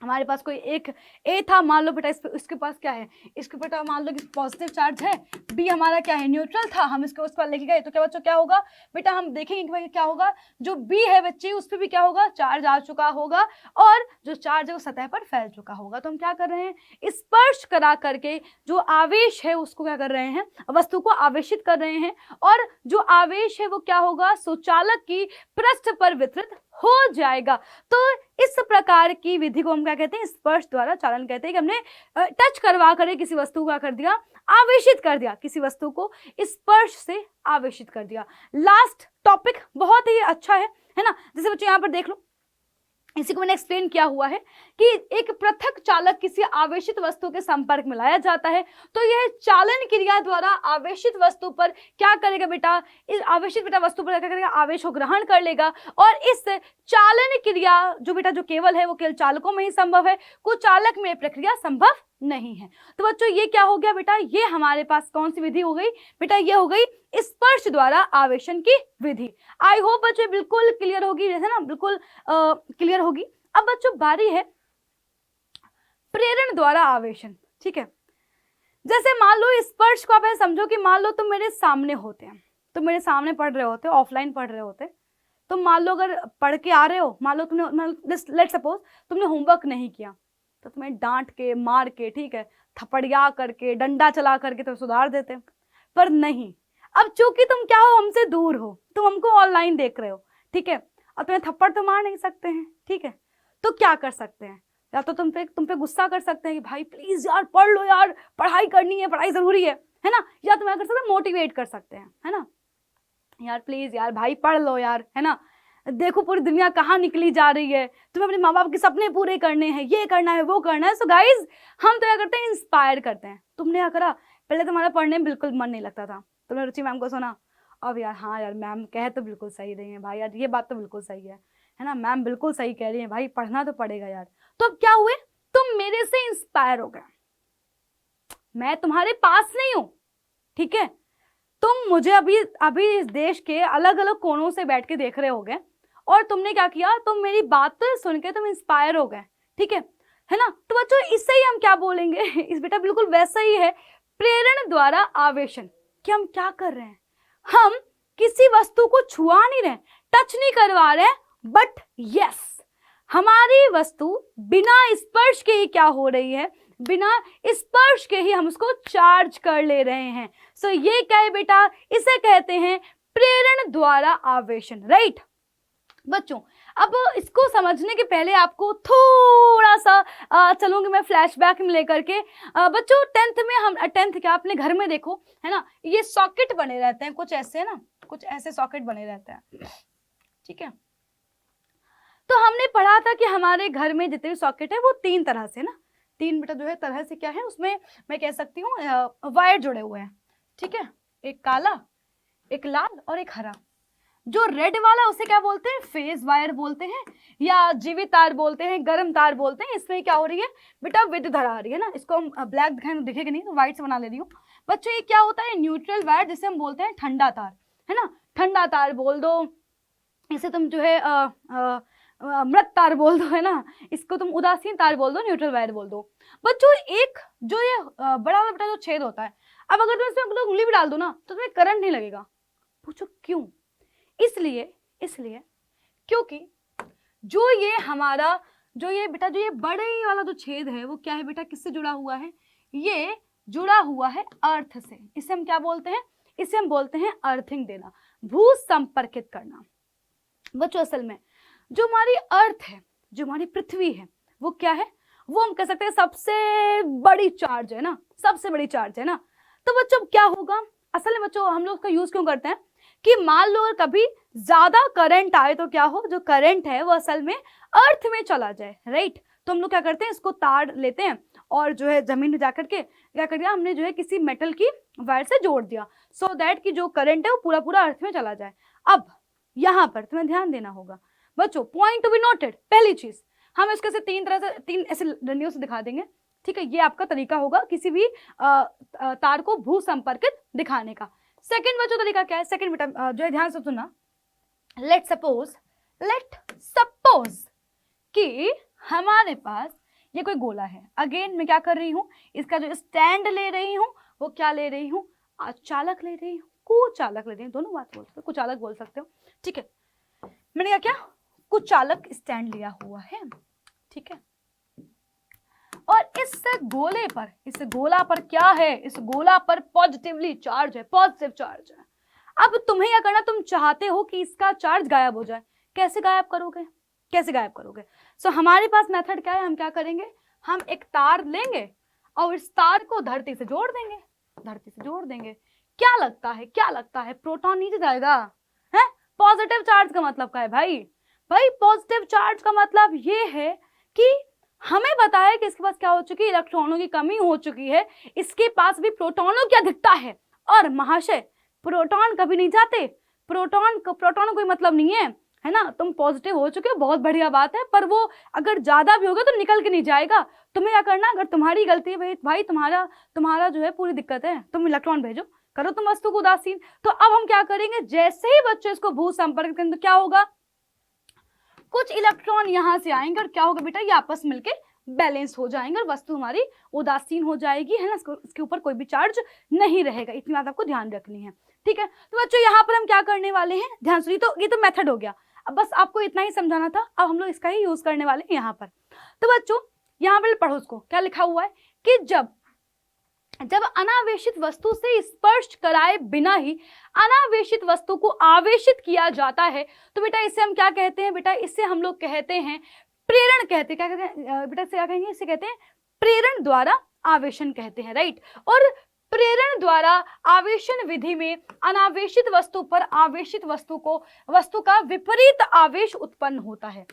हमारे पास कोई एक ए था, मान लो बेटा इसके पास क्या है, इसके बेटा मान लो कि पॉजिटिव चार्ज है, बी हमारा क्या है, न्यूट्रल था, हम इसके उस पर लेके गए, तो क्या बच्चों क्या होगा बेटा, हम देखेंगे कि भाई क्या होगा, जो बी है बच्चे उस पर भी क्या होगा, चार्ज आ चुका होगा और जो चार्ज है वो सतह पर फैल चुका होगा। तो हम क्या कर रहे हैं, स्पर्श करा करके जो आवेश है उसको क्या कर रहे हैं, वस्तु को आवेशित कर रहे हैं, और जो आवेश है वो क्या होगा, सुचालक की पृष्ठ पर वितरित हो जाएगा। तो इस प्रकार की विधि को हम क्या कहते हैं, स्पर्श द्वारा चालन कहते हैं, कि हमने टच करवा कर किसी वस्तु को क्या कर दिया, आवेशित कर दिया, किसी वस्तु को स्पर्श से आवेशित कर दिया। लास्ट टॉपिक बहुत ही अच्छा है ना, जैसे बच्चों यहाँ पर देख लो, इसी को मैंने एक्सप्लेन किया हुआ है कि एक पृथक चालक किसी आवेशित वस्तु के संपर्क में लाया जाता है, तो यह चालन क्रिया द्वारा आवेशित वस्तु पर क्या करेगा बेटा, इस आवेशित बेटा वस्तु पर क्या करेगा, आवेश को ग्रहण कर लेगा, और इस चालन क्रिया जो बेटा जो केवल है वो केवल चालकों में ही संभव है, कुचालक में प्रक्रिया संभव नहीं है। तो बच्चों ये क्या हो गया बेटा, ये हमारे पास कौन सी विधि हो गई बेटा, ये हो गई स्पर्श द्वारा आवेशन की विधि। आई होप बच्चों बिल्कुल क्लियर होगी, जैसे ना बिल्कुल क्लियर होगी। अब बच्चों बारी है प्रेरण द्वारा आवेशन, ठीक है। जैसे मान लो स्पर्श को आप ऐसे समझो कि मान लो तुम मेरे सामने होते हैं, तुम मेरे सामने पढ़ रहे होते, ऑफलाइन पढ़ रहे होते, तो मान लो अगर पढ़ के आ रहे हो, मान लो तुमने लेट्स सपोज तुमने होमवर्क नहीं किया, तो तुम्हें डांट के मार के, ठीक है, थपड़िया करके, डंडा चला करके तो सुधार देते, पर नहीं, अब चूंकि तुम क्या हो, हमसे दूर हो, तुम हमको ऑनलाइन देख रहे हो, ठीक है, और तुम्हें थप्पड़ तो मार नहीं सकते हैं, ठीक है, तो क्या कर सकते हैं, या तो तुम पे गुस्सा कर सकते हैं कि भाई प्लीज यार पढ़ लो यार, पढ़ाई करनी है, पढ़ाई जरूरी है ना, या तुम्हें कर सकते हैं मोटिवेट कर सकते हैं, है ना, यार प्लीज यार भाई पढ़ लो यार, है ना, देखो पूरी दुनिया कहाँ निकली जा रही है, तुम्हें अपने माँ बाप के सपने पूरे करने हैं, ये करना है वो करना है। सो गाइज हम तो क्या करते हैं, इंस्पायर करते हैं। तुमने क्या करा, पहले तुम्हारा पढ़ने में बिल्कुल मन नहीं लगता था, तुमने रुचि मैम को सुना, अब यार हाँ यार मैम कह तो बिल्कुल सही रही है भाई, यार ये बात तो बिल्कुल सही है ना, मैम बिल्कुल सही कह रही है भाई, पढ़ना तो पड़ेगा यार। तो अब क्या हुए, तुम मेरे से इंस्पायर हो गए, मैं तुम्हारे पास नहीं हूं, ठीक है, तुम मुझे अभी इस देश के अलग अलग कोनों से बैठ के देख रहे होगे, और तुमने क्या किया, तुम मेरी बात सुन के तुम इंस्पायर हो गए, ठीक है ना। तो बच्चों इससे ही हम क्या बोलेंगे, इस बेटा बिल्कुल वैसा ही है प्रेरण द्वारा आवेशन, कि हम क्या कर रहे हैं, हम किसी वस्तु को छुआ नहीं रहे, टच नहीं करवा रहे, बट यस हमारी वस्तु बिना स्पर्श के ही क्या हो रही है, बिना स्पर्श के ही हम उसको चार्ज कर ले रहे हैं। सो ये क्या है बेटा, इसे कहते हैं प्रेरण द्वारा आवेशन, राइट। बच्चों अब इसको समझने के पहले आपको थोड़ा सा चलूंगी मैं फ्लैशबैक में लेकर के। बच्चों टेंथ में हम क्या अपने घर में देखो, है ना, ये सॉकेट बने रहते हैं कुछ ऐसे, है ना, कुछ ऐसे सॉकेट बने रहते हैं, ठीक है। तो हमने पढ़ा था कि हमारे घर में जितने भी सॉकेट है वो 3 तरह से ना, 3 बेटा जो है तरह से क्या है उसमें मैं कह सकती हूँ वायर जुड़े हुए हैं, ठीक है, एक काला, एक लाल और एक हरा। जो रेड वाला उसे क्या बोलते हैं, फेज वायर बोलते हैं या जीवित तार बोलते हैं, गर्म तार बोलते हैं। इसमें क्या हो रही है बेटा, विद्युत धारा आ रही है ना। इसको हम ब्लैक दिखाएंगे दिखेगा नहीं तो व्हाइट से बना ले रही हूँ बच्चों। ये क्या होता है, न्यूट्रल वायर, जिसे हम बोलते हैं ठंडा तार, है ना, ठंडा तार बोल दो, इसे तुम जो है मृत तार बोल दो, है ना, इसको तुम उदासीन तार बोल दो, न्यूट्रल वायर बोल दो। बच्चों एक जो ये बड़ा वाला बेटा जो छेद होता है, अब अगर तुम इसमें उंगली भी डाल दो ना तो तुम्हें करंट नहीं लगेगा। पूछो क्यों? इसलिए क्योंकि जो ये हमारा जो ये बेटा जो ये बड़े वाला जो छेद है वो क्या है बेटा, किससे जुड़ा हुआ है, ये जुड़ा हुआ है अर्थ से। इसे हम क्या बोलते हैं, इसे हम बोलते हैं अर्थिंग देना, भू संपर्कित करना। बच्चों असल में जो हमारी अर्थ है, जो हमारी पृथ्वी है, वो क्या है, वो हम कह सकते हैं सबसे बड़ी चार्ज है ना, सबसे बड़ी चार्ज है ना। तो बच्चों क्या होगा, असल में बच्चों हम लोग उसका यूज क्यों करते हैं कि मान लो अगर कभी ज्यादा करंट आए तो क्या हो, जो करंट है वो असल में अर्थ में चला जाए, राइट। तो हम लोग क्या करते हैं, इसको तार लेते हैं और जो है जमीन में जाकर के क्या कर दिया हमने, जो है किसी मेटल की वायर से जोड़ दिया, सो दैट कि जो करंट है वो पूरा पूरा अर्थ में चला जाए। अब यहाँ पर तुम्हें ध्यान देना होगा बच्चों, पॉइंट टू बी नोटेड। पहली चीज हम इसके से तीन ऐसे डंडियों से दिखा देंगे, ठीक है, ये आपका तरीका होगा किसी भी तार को भू संपर्कित दिखाने का। सेकंड बच्चों तरीका क्या है, सेकंड बेटा जो है ध्यान से सुनना, लेट सपोज कि हमारे पास ये कोई गोला है। अगेन मैं क्या कर रही हूँ, इसका जो स्टैंड ले रही हूँ वो क्या ले रही हूँ, चालक ले रही हूँ, कुचालक ले रही हूँ, दोनों बात बोल सकते हो, कुचालक बोल सकते हो, ठीक है। मैंने क्या कुचालक स्टैंड लिया हुआ है, ठीक है। और इस गोला पर क्या है, इस गोला पर पॉजिटिवली चार्ज है, पॉजिटिव चार्ज है। अब तुम्हें क्या करना, तुम चाहते हो कि इसका चार्ज गायब हो जाए, कैसे गायब करोगे? सो हमारे पास मेथड क्या है, हम क्या करेंगे, हम एक तार लेंगे और इस तार को धरती से जोड़ देंगे। क्या लगता है प्रोटॉन नीचे जाएगा, है? पॉजिटिव चार्ज का मतलब क्या है भाई पॉजिटिव चार्ज का मतलब ये है कि हमें बताया है कि इसके पास क्या हो चुकी है, इलेक्ट्रॉनों की कमी हो चुकी है, इसके पास भी प्रोटॉनों की अधिकता है। और महाशय प्रोटॉन कभी नहीं जाते, प्रोटॉन कोई मतलब नहीं है ना। तुम पॉजिटिव हो चुके हो, बहुत बढ़िया बात है, पर वो अगर ज्यादा भी होगा तो निकल के नहीं जाएगा। तुम्हें क्या करना, अगर तुम्हारी गलती है भाई तुम्हारा जो है पूरी दिक्कत है, तुम इलेक्ट्रॉन भेजो, करो तुम वस्तु को उदासीन। तो अब हम क्या करेंगे, जैसे ही बच्चे इसको भू संपर्क करेंगे तो क्या होगा, कुछ इलेक्ट्रॉन यहां से आएंगे और क्या होगा बेटा, ये आपस मिलके बैलेंस हो जाएंगे और वस्तु हमारी उदासीन हो जाएगी, है ना। इसके ऊपर कोई भी चार्ज नहीं रहेगा, इतनी बात आपको ध्यान रखनी है, ठीक है। तो बच्चों यहाँ पर हम क्या करने वाले हैं, ध्यान सुनिए। तो ये तो मेथड हो गया, अब बस आपको इतना ही समझाना था। अब हम लोग इसका ही यूज करने वाले हैं यहाँ पर। तो बच्चों यहाँ पर पढ़ो, उसको क्या लिखा हुआ है कि जब अनावेशित वस्तु से स्पर्श कराए बिना ही अनावेशित वस्तु को आवेशित किया जाता है तो बेटा इसे हम क्या कहते हैं, बेटा इसे हम लोग कहते हैं प्रेरण, कहते हैं, क्या कहते हैं बेटा, इसे क्या कहेंगे, इसे कहते हैं प्रेरण द्वारा आवेशन कहते हैं, राइट। और प्रेरण द्वारा आवेशन विधि में अनावेशित वस्तु पर आवेशित वस्तु का विपरीत आवेश उत्पन्न होता है।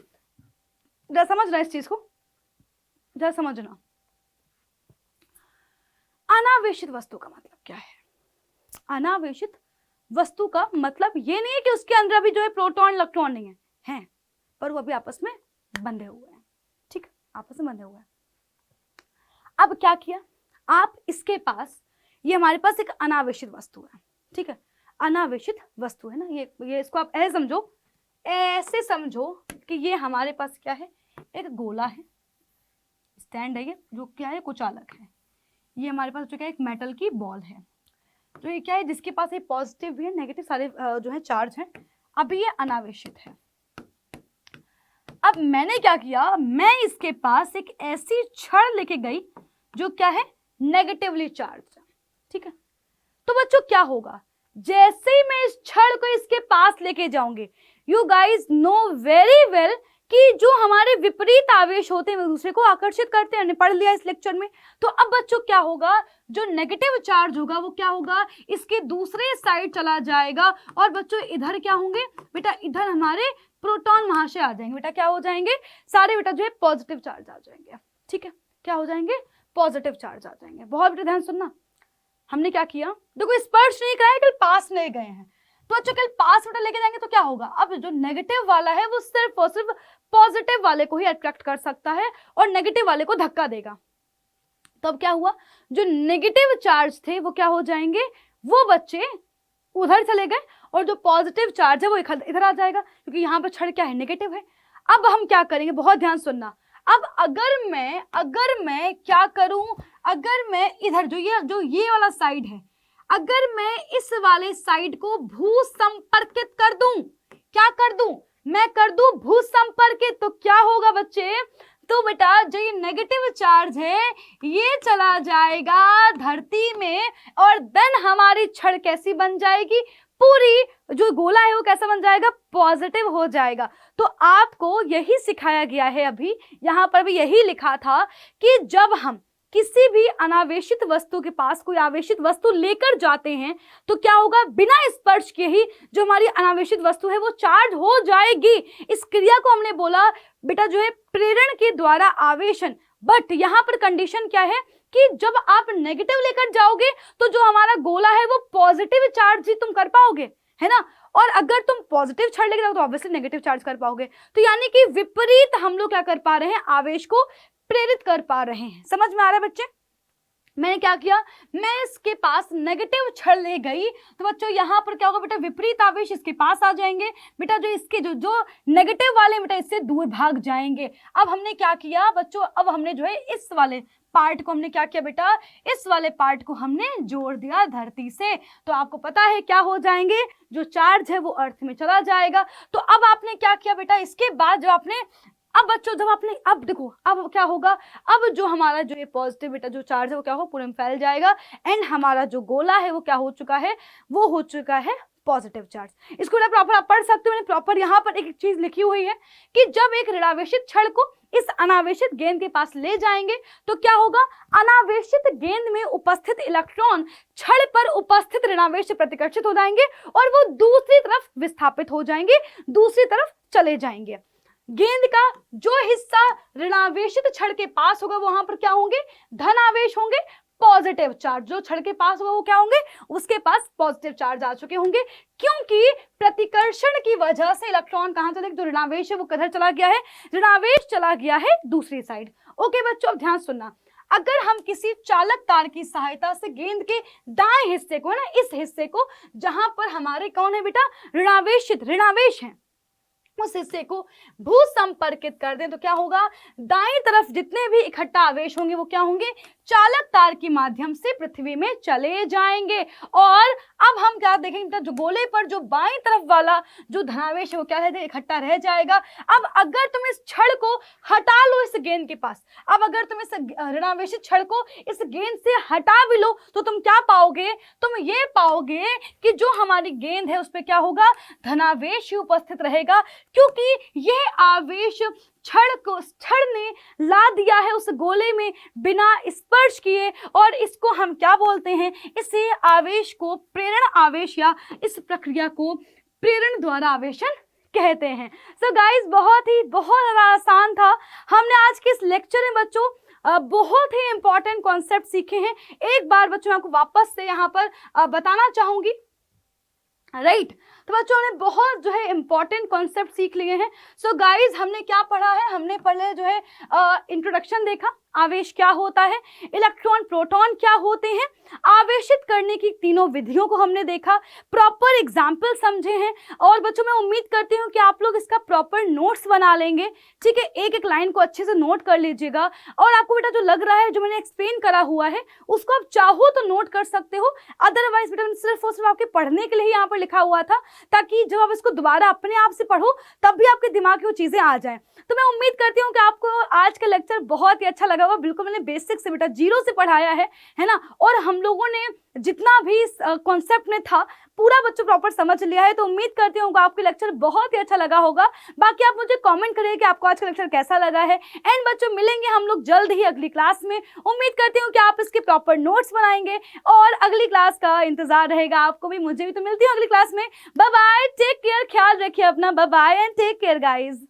जरा समझना इस चीज को, जरा समझना। अनावेशित वस्तु का मतलब क्या है, अनावेशित वस्तु का मतलब ये नहीं है कि उसके अंदर अभी जो है प्रोटॉन इलेक्ट्रॉन नहीं है, पर वो अभी आपस में बंधे हुए हैं, ठीक है, आपस में बंधे हुए हैं। अब क्या किया, आप इसके पास, ये हमारे पास एक अनावेशित वस्तु है, ठीक है, अनावेशित वस्तु है ना, ये इसको आप ऐसे समझो कि ये हमारे पास क्या है, एक गोला है, स्टैंड है, ये जो क्या है कुचालक है, ये हमारे पास जो क्या है एक मेटल की बॉल है, तो ये क्या है जिसके पास ये पॉजिटिव भी है, नेगेटिव सारे जो है चार्ज हैं। अभी ये अनावेशित है। अब मैंने क्या किया, मैं इसके पास एक ऐसी छड़ लेके गई जो क्या है नेगेटिवली चार्ज है, ठीक है। तो बच्चों क्या होगा, जैसे ही मैं इस छड़ को इसके पास लेके जाऊंगी, you guys know very well कि जो हमारे विपरीत आवेश होते हैं वो दूसरे को आकर्षित करते हैं, पढ़ लिया इस लेक्चर में। तो अब बच्चों क्या होगा, जो नेगेटिव चार्ज होगा वो क्या होगा, इसके दूसरे साइड चला जाएगा और बच्चों इधर क्या होंगे बेटा, इधर हमारे प्रोटॉन वहां से आ जाएंगे बेटा, क्या हो जाएंगे सारे बेटा जो है पॉजिटिव चार्ज आ जाएंगे। ठीक है, क्या हो जाएंगे पॉजिटिव चार्ज आ जाएंगे। बहुत बेटा ध्यान सुनना, हमने क्या किया, देखो स्पर्श नहीं कहा है, कल पास ले गए हैं, तो बच्चों कल पास बेटा लेके जाएंगे तो क्या होगा, अब जो नेगेटिव वाला है वो सिर्फ और सिर्फ पॉजिटिव वाले को ही अट्रैक्ट कर सकता है और नेगेटिव वाले को धक्का देगा। तो अब क्या हुआ, जो नेगेटिव चार्ज थे वो क्या हो जाएंगे, वो बच्चे उधर चले गए और जो पॉजिटिव चार्ज है वो इधर आ जाएगा, क्योंकि यहाँ पर छड़ क्या है, नेगेटिव है। अब हम क्या करेंगे, बहुत ध्यान सुनना, अब अगर मैं क्या करूं, अगर मैं इधर जो ये वाला साइड है, अगर मैं इस वाले साइड को भू संपर्कित कर दूं, क्या कर दूं, मैं कर दूं भू संपर्कित, तो क्या होगा बच्चे, तो बेटा जो ये नेगेटिव चार्ज है ये चला जाएगा धरती में और देन हमारी छड़ कैसी बन जाएगी, पूरी जो गोला है वो कैसा बन जाएगा, पॉजिटिव हो जाएगा। तो आपको यही सिखाया गया है, अभी यहाँ पर भी यही लिखा था कि जब हम किसी भी अनावेशित वस्तु के पास कोई आवेशित वस्तु लेकर जाते हैं तो क्या होगा, बिना स्पर्श के ही जो हमारी अनावेशित वस्तु है वो चार्ज हो जाएगी। इस क्रिया को हमने बोला बेटा जो है प्रेरण के द्वारा आवेशन। बट यहाँ पर कंडीशन क्या है कि जब आप नेगेटिव लेकर जाओगे तो जो हमारा गोला है वो पॉजिटिव चार्ज ही तुम कर पाओगे, है ना, और अगर तुम पॉजिटिव छड़ लेकर जाओ तो ऑब्वियसली नेगेटिव चार्ज कर पाओगे। तो यानी कि विपरीत हम लोग क्या कर पा रहे हैं, आवेश को प्रेरित कर पा रहे हैं। समझ में आ रहा है बच्चे, मैंने क्या किया, मैं इसके पास नेगेटिव छड़ ले गई तो बच्चों यहाँ पर क्या होगा बेटा, विपरीत आवेश इसके पास आ जाएंगे बेटा, जो इसके जो नेगेटिव वाले बेटा इससे दूर भाग जाएंगे। अब हमने क्या किया बच्चों, अब हमने जो है इस वाले पार्ट को हमने क्या किया बेटा, इस वाले पार्ट को हमने जोड़ दिया धरती से, तो आपको पता है क्या हो जाएंगे, जो चार्ज है वो अर्थ में चला जाएगा। तो अब आपने क्या किया बेटा, इसके बाद जो आपने अब बच्चों जब आपने अब देखो अब क्या होगा, अब जो हमारा जो ये पॉजिटिव बेटा जो चार्ज है वो क्या होगा, पूरे में फैल जाएगा एंड हमारा जो गोला है वो क्या हो चुका है, वो हो चुका है पॉजिटिव चार्ज। इसको प्रॉपर आप पढ़ सकते हो, मैंने प्रॉपर यहाँ पर एक चीज लिखी हुई है कि जब एक ऋणावेशित छड़ को इस अनावेशित गेंद के पास ले जाएंगे तो क्या होगा, अनावेशित गेंद में उपस्थित इलेक्ट्रॉन छड़ पर उपस्थित ऋणावेश से प्रतिकर्षित हो जाएंगे और वो दूसरी तरफ विस्थापित हो जाएंगे, दूसरी तरफ चले जाएंगे। गेंद का जो हिस्सा ऋणावेशित छड़ के पास होगा वहां पर क्या होंगे, धन आवेश होंगे, पॉजिटिव चार्ज जो छड़ के पास होगा वो क्या होंगे, उसके पास पॉजिटिव चार्ज आ चुके होंगे, क्योंकि प्रतिकर्षण की वजह से इलेक्ट्रॉन कहां चले, जो ऋणावेश है वो किधर चला गया है, ऋणावेश चला गया है दूसरी साइड। ओके बच्चों अब ध्यान सुनना, अगर हम किसी चालक तार की सहायता से गेंद के दाएं हिस्से को है ना, इस हिस्से को जहां पर हमारे कौन है बेटा, ऋणावेश है, उस हिस्से को भू संपर्कित कर दें तो क्या होगा, दाईं तरफ जितने भी इकट्ठा आवेश होंगे वो क्या होंगे, चालक तार के माध्यम से पृथ्वी में चले जाएंगे। और अब हम क्या देखेंगे, जो गोले पर जो बाईं तरफ वाला जो धनावेश है वो क्या है, इकट्ठा रह जाएगा। अब अगर तुम इस छड़ को हटा लो इस गेंद के पास, अब अगर तुम इस ऋणावेशित छड़ को इस गेंद से हटा भी लो तो तुम क्या पाओगे, तुम ये पाओगे कि जो हमारी गेंद है उस पर क्या होगा, धनावेश ही उपस्थित रहेगा, क्योंकि यह आवेश छड़ ने ला दिया है उस गोले में बिना स्पर्श किए, और इसको हम क्या बोलते हैं, इसे आवेश को प्रेरण आवेश या इस प्रक्रिया को प्रेरण द्वारा आवेशन कहते हैं। सो गाइस बहुत आसान था। हमने आज के इस लेक्चर में बच्चों बहुत ही इंपॉर्टेंट कॉन्सेप्ट सीखे हैं। एक बार बच्चों आपको वापस से यहाँ पर बताना चाहूंगी, राइट तो बच्चों हमने बहुत जो है इंपॉर्टेंट कॉन्सेप्ट सीख लिए हैं। सो गाइज हमने क्या पढ़ा है, हमने पहले जो है इंट्रोडक्शन देखा, आवेश क्या होता है, इलेक्ट्रॉन प्रोटॉन क्या होते हैं, आवेशित करने की तीनों विधियों को हमने देखा, प्रॉपर एग्जाम्पल समझे हैं, और बच्चों मैं उम्मीद करती हूँ कि आप लोग इसका प्रॉपर नोट्स बना लेंगे। ठीक है, एक एक लाइन को अच्छे से नोट कर लीजिएगा, और आपको बेटा जो लग रहा है जो मैंने एक्सप्लेन करा हुआ है उसको आप चाहो तो नोट कर सकते हो, अदरवाइज बेटा सिर्फ और सिर्फ आपके पढ़ने के लिए यहाँ पर लिखा हुआ था, ताकि जब आप इसको दोबारा अपने आप से पढ़ो तब भी आपके दिमाग में वो चीजें आ जाएं। तो मैं उम्मीद करती हूँ कि आपको आज का लेक्चर बहुत ही अच्छा लगा होगा। बिल्कुल मैंने बेसिक से बेटा जीरो से पढ़ाया है ना, और हम लोगों ने जितना भी कॉन्सेप्ट में था पूरा बच्चों प्रॉपर समझ लिया है। तो उम्मीद करती हूँ आपको लेक्चर बहुत ही अच्छा लगा होगा। बाकी आप मुझे कमेंट करिए कि आपको आज का लेक्चर कैसा लगा है। एंड बच्चों मिलेंगे हम लोग जल्द ही अगली क्लास में। उम्मीद करती हूँ कि आप इसके प्रॉपर नोट्स बनाएंगे और अगली क्लास का इंतजार रहेगा आपको भी, मुझे भी। तो मिलती हूँ अगली क्लास में। बाय बाय, टेक केयर, ख्याल रखिए अपना। Bye bye and take care guys.